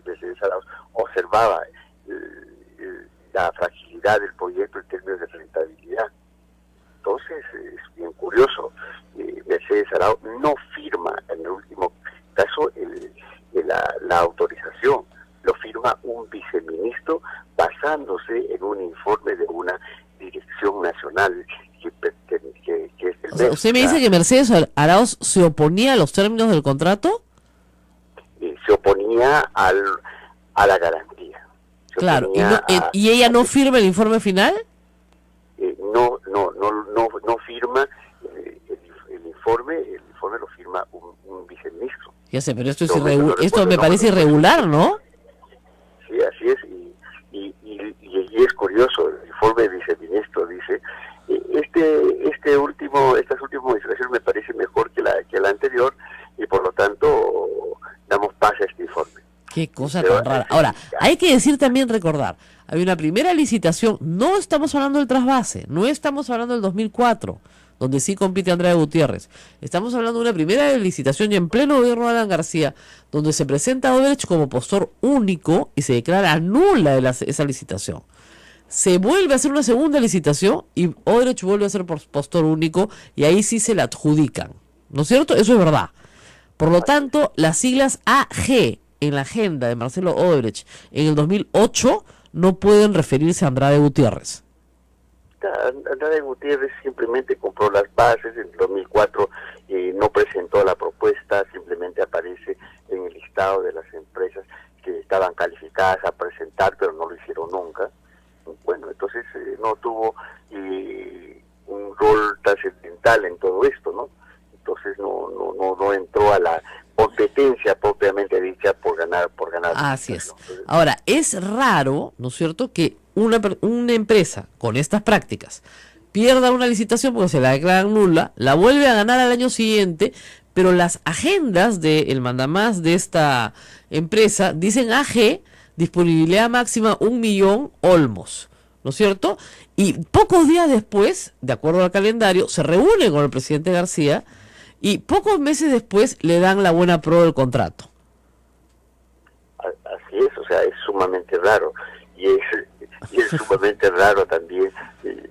Mercedes Arauz observaba la fragilidad del proyecto en términos de rentabilidad. Entonces es bien curioso, Mercedes Arauz no firma en el último caso la autorización, lo firma un viceministro basándose en un informe de una dirección nacional que es el... O sea, ¿usted me dice que Mercedes Arauz se oponía a los términos del contrato? Se oponía a la garantía. Claro, ¿y ella no firma el informe final? No firma el informe lo firma un viceministro. Ya sé, pero esto me parece irregular, ¿no? Sí, así es, y es curioso, el informe del viceministro dice, estas últimas modificaciones me parece mejor que la anterior, y por lo tanto damos paz a este informe. Qué cosa tan rara. Ahora, hay que recordar, hay una primera licitación, no estamos hablando del trasvase, no estamos hablando del 2004, donde sí compite Andrea Gutiérrez. Estamos hablando de una primera licitación ya en pleno gobierno de Alan García, donde se presenta a Odebrecht como postor único y se declara nula esa licitación. se vuelve a hacer una segunda licitación y Odebrecht vuelve a ser postor único y ahí sí se la adjudican, ¿no es cierto? Eso es verdad. Por lo tanto, las siglas AG en la agenda de Marcelo Odebrecht en el 2008 no pueden referirse a Andrade Gutiérrez. Andrade Gutiérrez simplemente compró las bases, en 2004 no presentó la propuesta, simplemente aparece en el listado de las empresas que estaban calificadas a presentar, pero no lo hicieron nunca. Bueno, entonces no tuvo un rol trascendental en todo esto, ¿no? Entonces no entró a la competencia propiamente dicha por ganar. Así es. Ahora, es raro, ¿no es cierto?, que una empresa con estas prácticas pierda una licitación porque se la declaran nula, la vuelve a ganar al año siguiente, pero las agendas del mandamás de esta empresa dicen AG, disponibilidad máxima 1 millón olmos, ¿no es cierto? Y pocos días después, de acuerdo al calendario, se reúne con el presidente García y pocos meses después le dan la buena pro del contrato. Así es, o sea, es sumamente raro. Y es sumamente raro también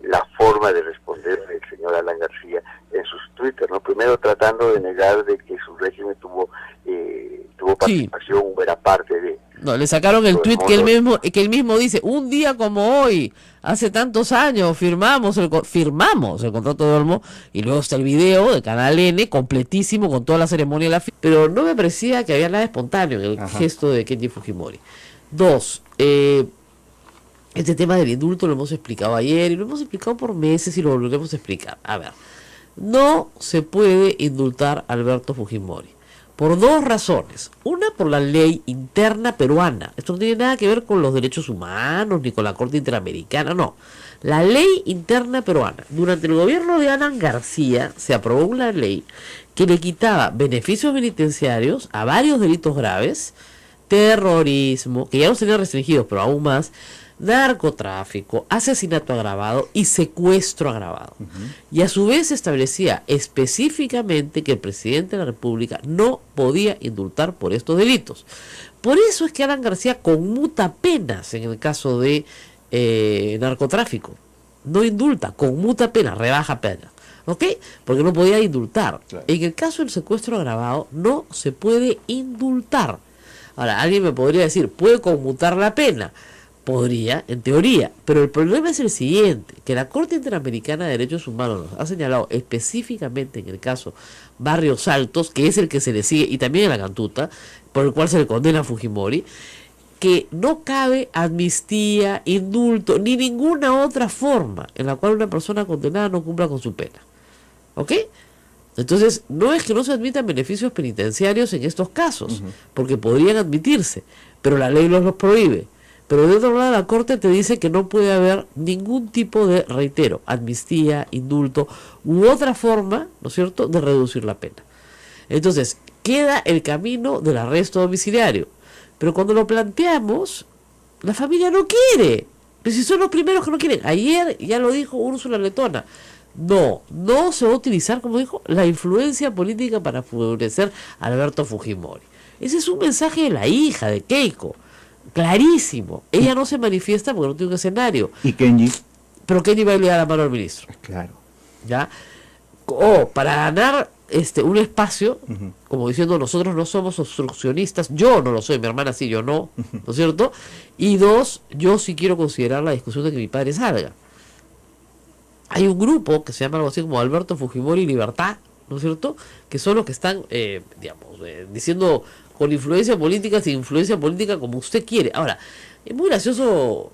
la forma de responder del señor Alan García en sus Twitter, ¿no? Primero tratando de negar de que su régimen tuvo participación, sí, era parte de... No, le sacaron el tuit que él mismo dice, un día como hoy, hace tantos años, firmamos el contrato de Olmo, y luego está el video de Canal N, completísimo, con toda la ceremonia de la firma. Pero no me parecía que había nada espontáneo en el gesto de Kenji Fujimori. 2, este tema del indulto lo hemos explicado ayer, y lo hemos explicado por meses, y lo volveremos a explicar. A ver, no se puede indultar a Alberto Fujimori. Por 2 razones. Una, por la ley interna peruana. Esto no tiene nada que ver con los derechos humanos ni con la Corte Interamericana, no. La ley interna peruana. Durante el gobierno de Alan García se aprobó una ley que le quitaba beneficios penitenciarios a varios delitos graves, terrorismo, que ya los tenía restringidos, pero aún más, narcotráfico, asesinato agravado y secuestro agravado. Y a su vez establecía específicamente que el presidente de la República no podía indultar por estos delitos. Por eso es que Alan García conmuta penas en el caso de narcotráfico. No indulta, conmuta penas, rebaja penas. ¿Ok? Porque no podía indultar. Claro. En el caso del secuestro agravado no se puede indultar. Ahora, alguien me podría decir, ¿puede conmutar la pena? Podría, en teoría, pero el problema es el siguiente, que la Corte Interamericana de Derechos Humanos nos ha señalado específicamente en el caso Barrios Altos, que es el que se le sigue, y también en la Cantuta, por el cual se le condena a Fujimori, que no cabe amnistía, indulto, ni ninguna otra forma en la cual una persona condenada no cumpla con su pena. ¿Ok? Entonces, no es que no se admitan beneficios penitenciarios en estos casos, porque podrían admitirse, pero la ley los prohíbe. Pero de otro lado, la Corte te dice que no puede haber ningún tipo de, reitero, amnistía, indulto u otra forma, ¿no es cierto?, de reducir la pena. Entonces, queda el camino del arresto domiciliario. Pero cuando lo planteamos, la familia no quiere. Pero si son los primeros que no quieren. Ayer ya lo dijo Úrsula Letona. No se va a utilizar, como dijo, la influencia política para favorecer a Alberto Fujimori. Ese es un mensaje de la hija de Keiko. Clarísimo. Ella no se manifiesta porque no tiene un escenario. ¿Y Kenji? Pero Kenji va a ir a la mano al ministro. Claro. ¿Ya? Para ganar un espacio, como diciendo, nosotros no somos obstruccionistas, yo no lo soy, mi hermana sí, yo no, ¿no es cierto? Y 2, yo sí quiero considerar la discusión de que mi padre salga. Hay un grupo que se llama algo así como Alberto Fujimori Libertad, ¿no es cierto? Que son los que están, diciendo con influencia política, sin influencia política, como usted quiere. Ahora, es muy gracioso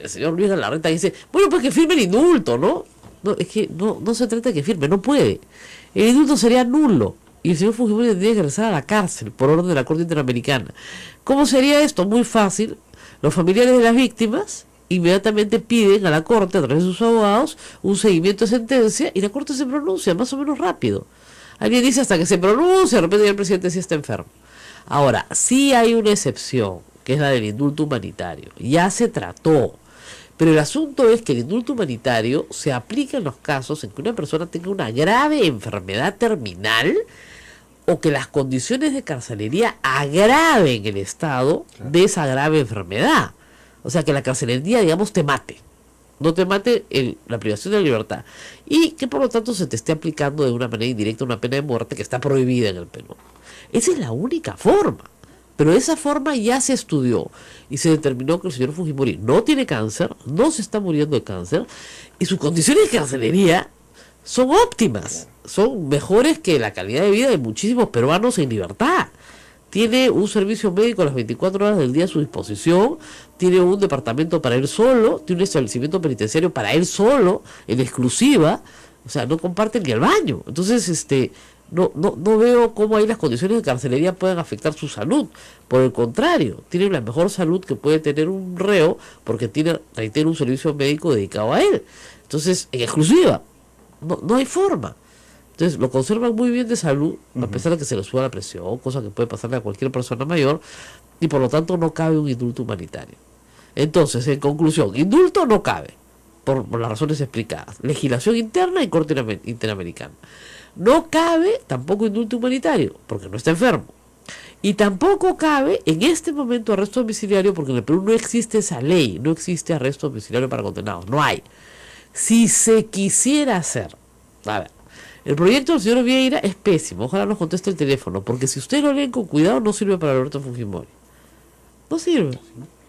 el señor Luis Galarreta dice, bueno, pues que firme el indulto, ¿no? No, es que no se trata de que firme, no puede. El indulto sería nulo y el señor Fujimori tendría que regresar a la cárcel por orden de la Corte Interamericana. ¿Cómo sería esto? Muy fácil. Los familiares de las víctimas inmediatamente piden a la Corte, a través de sus abogados, un seguimiento de sentencia y la Corte se pronuncia más o menos rápido. Alguien dice hasta que se pronuncia, de repente ya el presidente sí está enfermo. Ahora, sí hay una excepción, que es la del indulto humanitario. Ya se trató. Pero el asunto es que el indulto humanitario se aplica en los casos en que una persona tenga una grave enfermedad terminal o que las condiciones de carcelería agraven el estado de esa grave enfermedad. O sea, que la carcelería, digamos, te mate. no te mate la privación de la libertad, y que por lo tanto se te esté aplicando de una manera indirecta una pena de muerte que está prohibida en el Perú. Esa es la única forma, pero esa forma ya se estudió y se determinó que el señor Fujimori no tiene cáncer, no se está muriendo de cáncer, y sus condiciones de carcelería son óptimas, son mejores que la calidad de vida de muchísimos peruanos en libertad. Tiene un servicio médico las 24 horas del día a su disposición, tiene un departamento para él solo, tiene un establecimiento penitenciario para él solo, en exclusiva, o sea, no comparten ni el baño. Entonces, no veo cómo ahí las condiciones de carcelería pueden afectar su salud. Por el contrario, tiene la mejor salud que puede tener un reo, porque tiene, reitero, un servicio médico dedicado a él. Entonces, en exclusiva, no hay forma. Entonces lo conservan muy bien de salud, a pesar de que se le suba la presión, cosa que puede pasarle a cualquier persona mayor, y por lo tanto no cabe un indulto humanitario. Entonces, en conclusión, indulto no cabe, por las razones explicadas. Legislación interna y Corte Interamericana. No cabe tampoco indulto humanitario, porque no está enfermo. Y tampoco cabe en este momento arresto domiciliario, porque en el Perú no existe esa ley, no existe arresto domiciliario para condenados, no hay. Si se quisiera hacer, a ver, el proyecto del señor Vieira es pésimo, ojalá nos conteste el teléfono, porque si ustedes lo leen con cuidado no sirve para Alberto Fujimori. No sirve.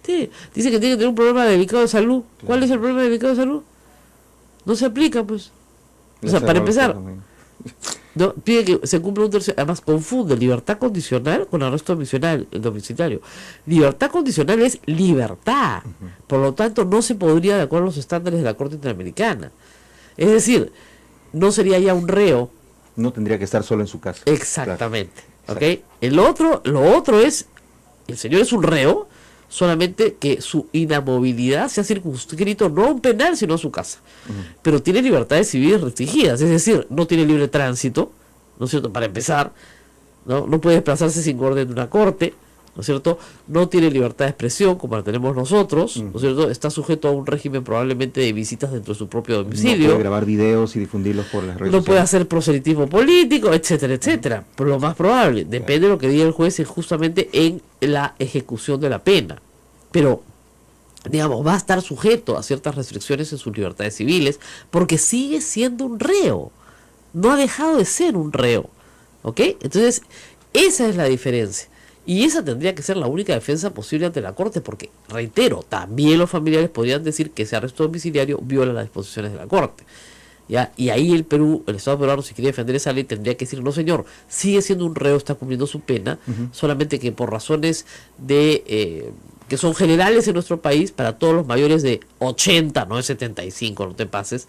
Sí. Dice que tiene que tener un problema delicado de salud. ¿Cuál es el problema delicado de salud? No se aplica, pues. O sea, para empezar, no, pide que se cumpla un tercio, además confunde libertad condicional con arresto domiciliario. Libertad condicional es libertad, por lo tanto no se podría de acuerdo a los estándares de la Corte Interamericana. Es decir, no sería ya un reo. No tendría que estar solo en su casa. Exactamente. Claro. ¿Okay? Lo otro es, el señor es un reo, solamente que su inamovilidad se ha circunscrito no a un penal, sino a su casa. Pero tiene libertades civiles restringidas, es decir, no tiene libre tránsito, ¿no es cierto? Para empezar, no puede desplazarse sin orden de una corte, ¿no es cierto? No tiene libertad de expresión como la tenemos nosotros, ¿no es cierto? Está sujeto a un régimen probablemente de visitas dentro de su propio domicilio. No puede grabar videos y difundirlos por las redes No sociales. puede hacer proselitismo político, etcétera, etcétera. Por lo más probable, depende de lo que diga el juez justamente en la ejecución de la pena. Pero, digamos, va a estar sujeto a ciertas restricciones en sus libertades civiles porque sigue siendo un reo. No ha dejado de ser un reo. ¿Ok? Entonces, esa es la diferencia. Y esa tendría que ser la única defensa posible ante la Corte, porque, reitero, también los familiares podrían decir que ese arresto domiciliario viola las disposiciones de la Corte. ¿Ya? Y ahí el Estado peruano, si quiere defender esa ley, tendría que decir, no señor, sigue siendo un reo, está cumpliendo su pena, solamente que por razones de que son generales en nuestro país, para todos los mayores de 80, no de 75, no te pases,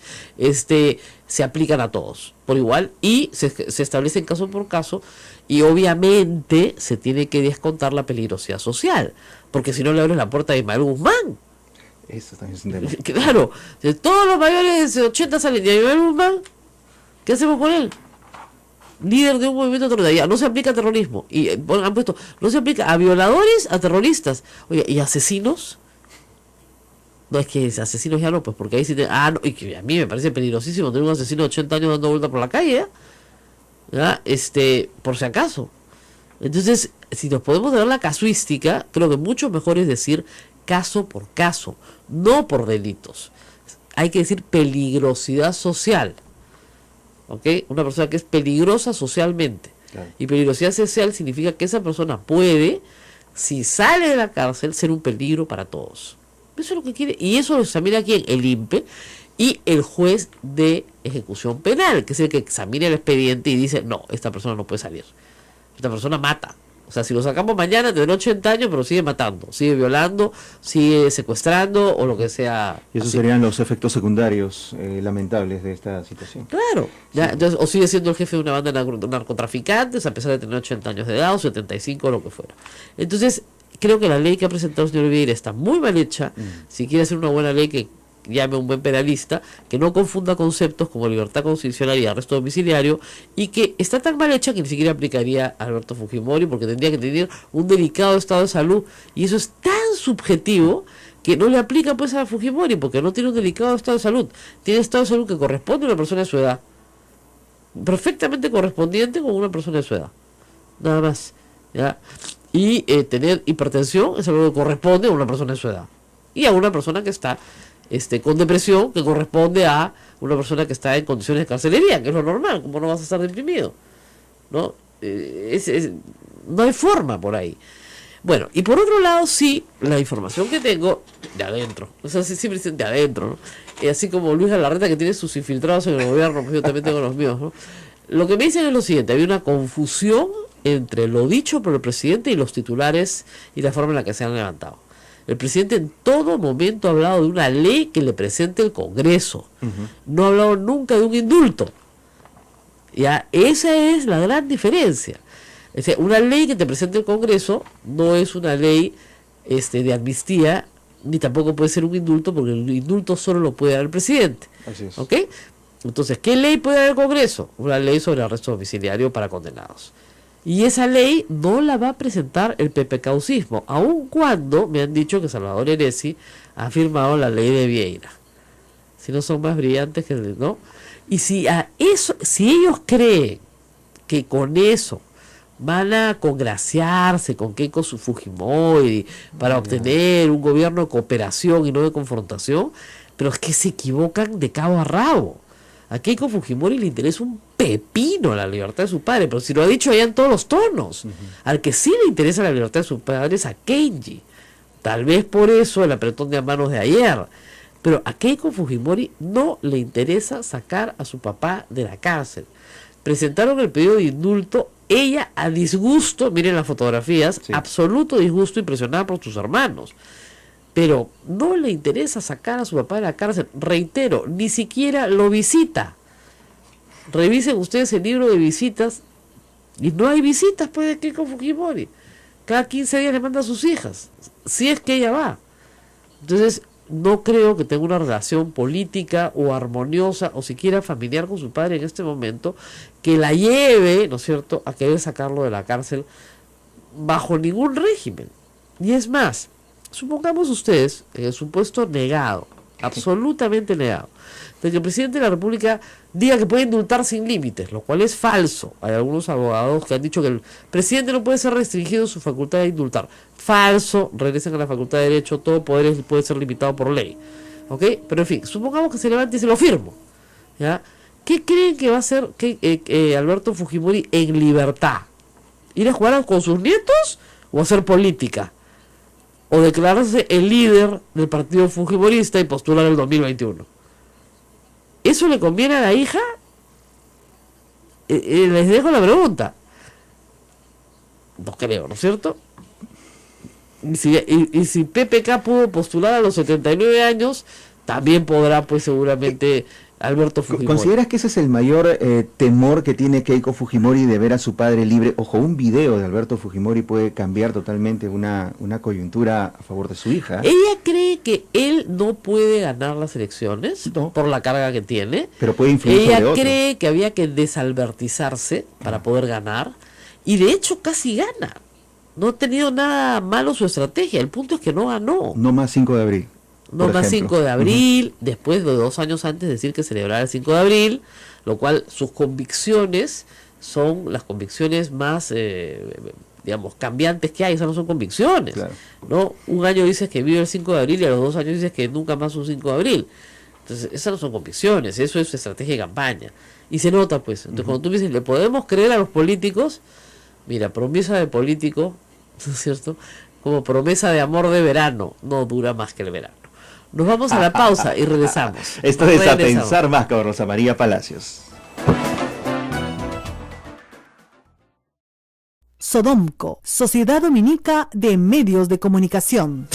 se aplican a todos por igual, y se establecen caso por caso, y obviamente se tiene que descontar la peligrosidad social, porque si no le abres la puerta a Ismael Guzmán. Eso también es un tema. Claro, si todos los mayores de 80 salen de Ismael Guzmán, ¿qué hacemos con él? Líder de un movimiento terrorista, no se aplica a terrorismo, y han puesto, no se aplica a violadores, a terroristas, oye, y asesinos. No, es que asesinos ya no, pues porque ahí sí no, y que a mí me parece peligrosísimo tener un asesino de 80 años dando vuelta por la calle, ¿ya? Por si acaso. Entonces, si nos podemos dar la casuística, creo que mucho mejor es decir caso por caso, no por delitos. Hay que decir peligrosidad social. ¿Ok? Una persona que es peligrosa socialmente. Claro. Y peligrosidad social significa que esa persona puede, si sale de la cárcel, ser un peligro para todos. Eso es lo que quiere. Y eso lo examina quién, el INPE y el juez de ejecución penal, que es el que examina el expediente y dice, no, esta persona no puede salir. Esta persona mata. O sea, si lo sacamos mañana, tendrá 80 años, pero sigue matando, sigue violando, sigue secuestrando o lo que sea. Y esos así. serían los efectos secundarios lamentables de esta situación. Claro, ya, entonces, o sigue siendo el jefe de una banda de narcotraficantes a pesar de tener 80 años de edad o 75 o lo que fuera. Entonces, creo que la ley que ha presentado el señor Vieira está muy mal hecha. Si quiere hacer una buena ley, que llame a un buen penalista, que no confunda conceptos como libertad constitucional y arresto domiciliario, y que está tan mal hecha que ni siquiera aplicaría a Alberto Fujimori, porque tendría que tener un delicado estado de salud, y eso es tan subjetivo que no le aplica pues a Fujimori, porque no tiene un delicado estado de salud, tiene estado de salud que corresponde a una persona de su edad, perfectamente correspondiente con una persona de su edad, nada más, ¿ya? Y tener hipertensión es algo que corresponde a una persona de su edad y a una persona que está con depresión, que corresponde a una persona que está en condiciones de carcelería, que es lo normal. ¿Cómo no vas a estar deprimido? ¿No? No hay forma por ahí. Bueno, y por otro lado, sí, la información que tengo de adentro, o sea, siempre dicen de adentro, ¿no? Y así como Luis Galarreta, que tiene sus infiltrados en el gobierno, pues yo también tengo los míos, ¿no? Lo que me dicen es lo siguiente: había una confusión entre lo dicho por el presidente y los titulares y la forma en la que se han levantado. El presidente en todo momento ha hablado de una ley que le presente el Congreso. No ha hablado nunca de un indulto. Ya, esa es la gran diferencia. Es decir, una ley que te presente el Congreso no es una ley de amnistía, ni tampoco puede ser un indulto, porque el indulto solo lo puede dar el presidente. Así es. ¿Ok? Entonces, ¿qué ley puede dar el Congreso? Una ley sobre arresto domiciliario para condenados. Y esa ley no la va a presentar el PPCaucismo, aun cuando me han dicho que Salvador Heresi ha firmado la ley de Vieira. Si no son más brillantes que ¿no? Y si ellos creen que con eso van a congraciarse con Keiko Fujimori para obtener un gobierno de cooperación y no de confrontación, pero es que se equivocan de cabo a rabo. A Keiko Fujimori le interesa un pepino la libertad de su padre, pero si lo ha dicho allá en todos los tonos. Al que sí le interesa la libertad de su padre es a Kenji. Tal vez por eso el apretón de manos de ayer. Pero a Keiko Fujimori no le interesa sacar a su papá de la cárcel. Presentaron el pedido de indulto, ella a disgusto, miren las fotografías, sí, absoluto disgusto, impresionada por sus hermanos. Pero no le interesa sacar a su papá de la cárcel. Reitero, ni siquiera lo visita. Revisen ustedes el libro de visitas y no hay visitas pues de Keiko Fujimori. Cada 15 días le manda a sus hijas, si es que ella va. Entonces no creo que tenga una relación política o armoniosa o siquiera familiar con su padre en este momento que la lleve, ¿no es cierto?, a querer sacarlo de la cárcel bajo ningún régimen. Y es más, supongamos ustedes, en el supuesto negado, absolutamente negado, de que el presidente de la República diga que puede indultar sin límites, lo cual es falso. Hay algunos abogados que han dicho que el presidente no puede ser restringido en su facultad de indultar. Falso, regresen a la facultad de Derecho, todo poder puede ser limitado por ley. ¿Ok? Pero en fin, supongamos que se levante y se lo firmo. ¿Ya? ¿Qué creen que va a hacer Alberto Fujimori en libertad? ¿Ir a jugar con sus nietos o hacer política? ¿O declararse el líder del partido fujimorista y postular el 2021? ¿Eso le conviene a la hija? Les dejo la pregunta. No creo, ¿no es cierto? Y si PPK pudo postular a los 79 años, también podrá, pues seguramente, Alberto Fujimori. ¿Consideras que ese es el mayor temor que tiene Keiko Fujimori de ver a su padre libre? Ojo, un video de Alberto Fujimori puede cambiar totalmente una coyuntura a favor de su hija. Ella cree que él no puede ganar las elecciones por la carga que tiene. Pero puede influir sobre Ella otro. cree que había que desalbertizarse para poder ganar. Y de hecho casi gana. No ha tenido nada malo su estrategia. El punto es que no ganó. No más 5 de abril. No más 5 de abril, después de 2 años antes decir que celebrara el 5 de abril, lo cual sus convicciones son las convicciones más, digamos, cambiantes que hay. Esas no son convicciones, claro, ¿no? Un año dices que vive el 5 de abril y a los 2 años dices que nunca más un 5 de abril. Entonces, esas no son convicciones, eso es estrategia de campaña. Y se nota, pues. Entonces, cuando tú dices, ¿le podemos creer a los políticos? Mira, promesa de político, ¿no es cierto? Como promesa de amor de verano, no dura más que el verano. Nos vamos a la pausa y regresamos. Esto es A Pensar Más con Rosa María Palacios. Sodomco, Sociedad Dominica de Medios de Comunicación.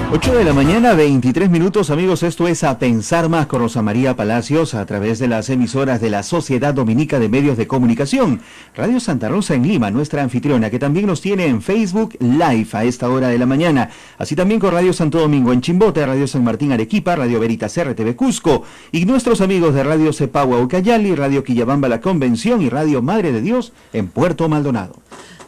8 de la mañana, 23 minutos, amigos. Esto es A Pensar Más con Rosa María Palacios a través de las emisoras de la Sociedad Dominica de Medios de Comunicación. Radio Santa Rosa en Lima, nuestra anfitriona, que también nos tiene en Facebook Live a esta hora de la mañana. Así también con Radio Santo Domingo en Chimbote, Radio San Martín Arequipa, Radio Veritas RTV Cusco y nuestros amigos de Radio Cepagua Ucayali, Radio Quillabamba La Convención y Radio Madre de Dios en Puerto Maldonado.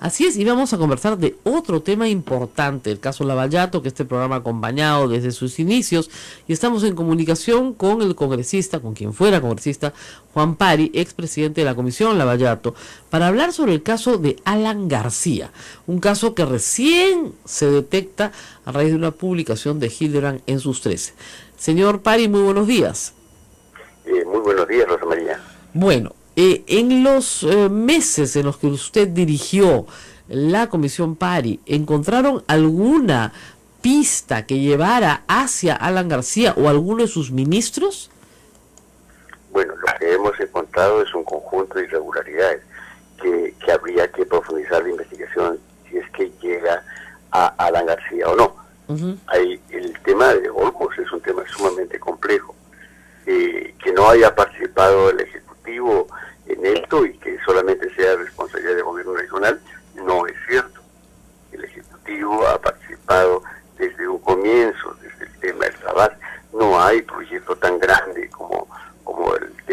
Así es, y vamos a conversar de otro tema importante, el caso Lavallato, que este programa ha acompañado desde sus inicios, y estamos en comunicación con el congresista, con quien fuera congresista, Juan Pari, expresidente de la Comisión Lavallato, para hablar sobre el caso de Alan García, un caso que recién se detecta a raíz de una publicación de Hildebrand en sus 13. Señor Pari, muy buenos días. Muy buenos días, Rosa María. Bueno, en los meses en los que usted dirigió la Comisión Pari, ¿encontraron alguna pista que llevara hacia Alan García o alguno de sus ministros? Bueno, lo que hemos encontrado es un conjunto de irregularidades que habría que profundizar la investigación si es que llega a Alan García o no. Hay el tema de Olmos es un tema sumamente complejo. Que no haya participado el Ejecutivo en esto y que solamente sea responsabilidad del gobierno regional, no es cierto. El Ejecutivo ha participado desde un comienzo, desde el tema del trabajo. No hay proyecto tan grande como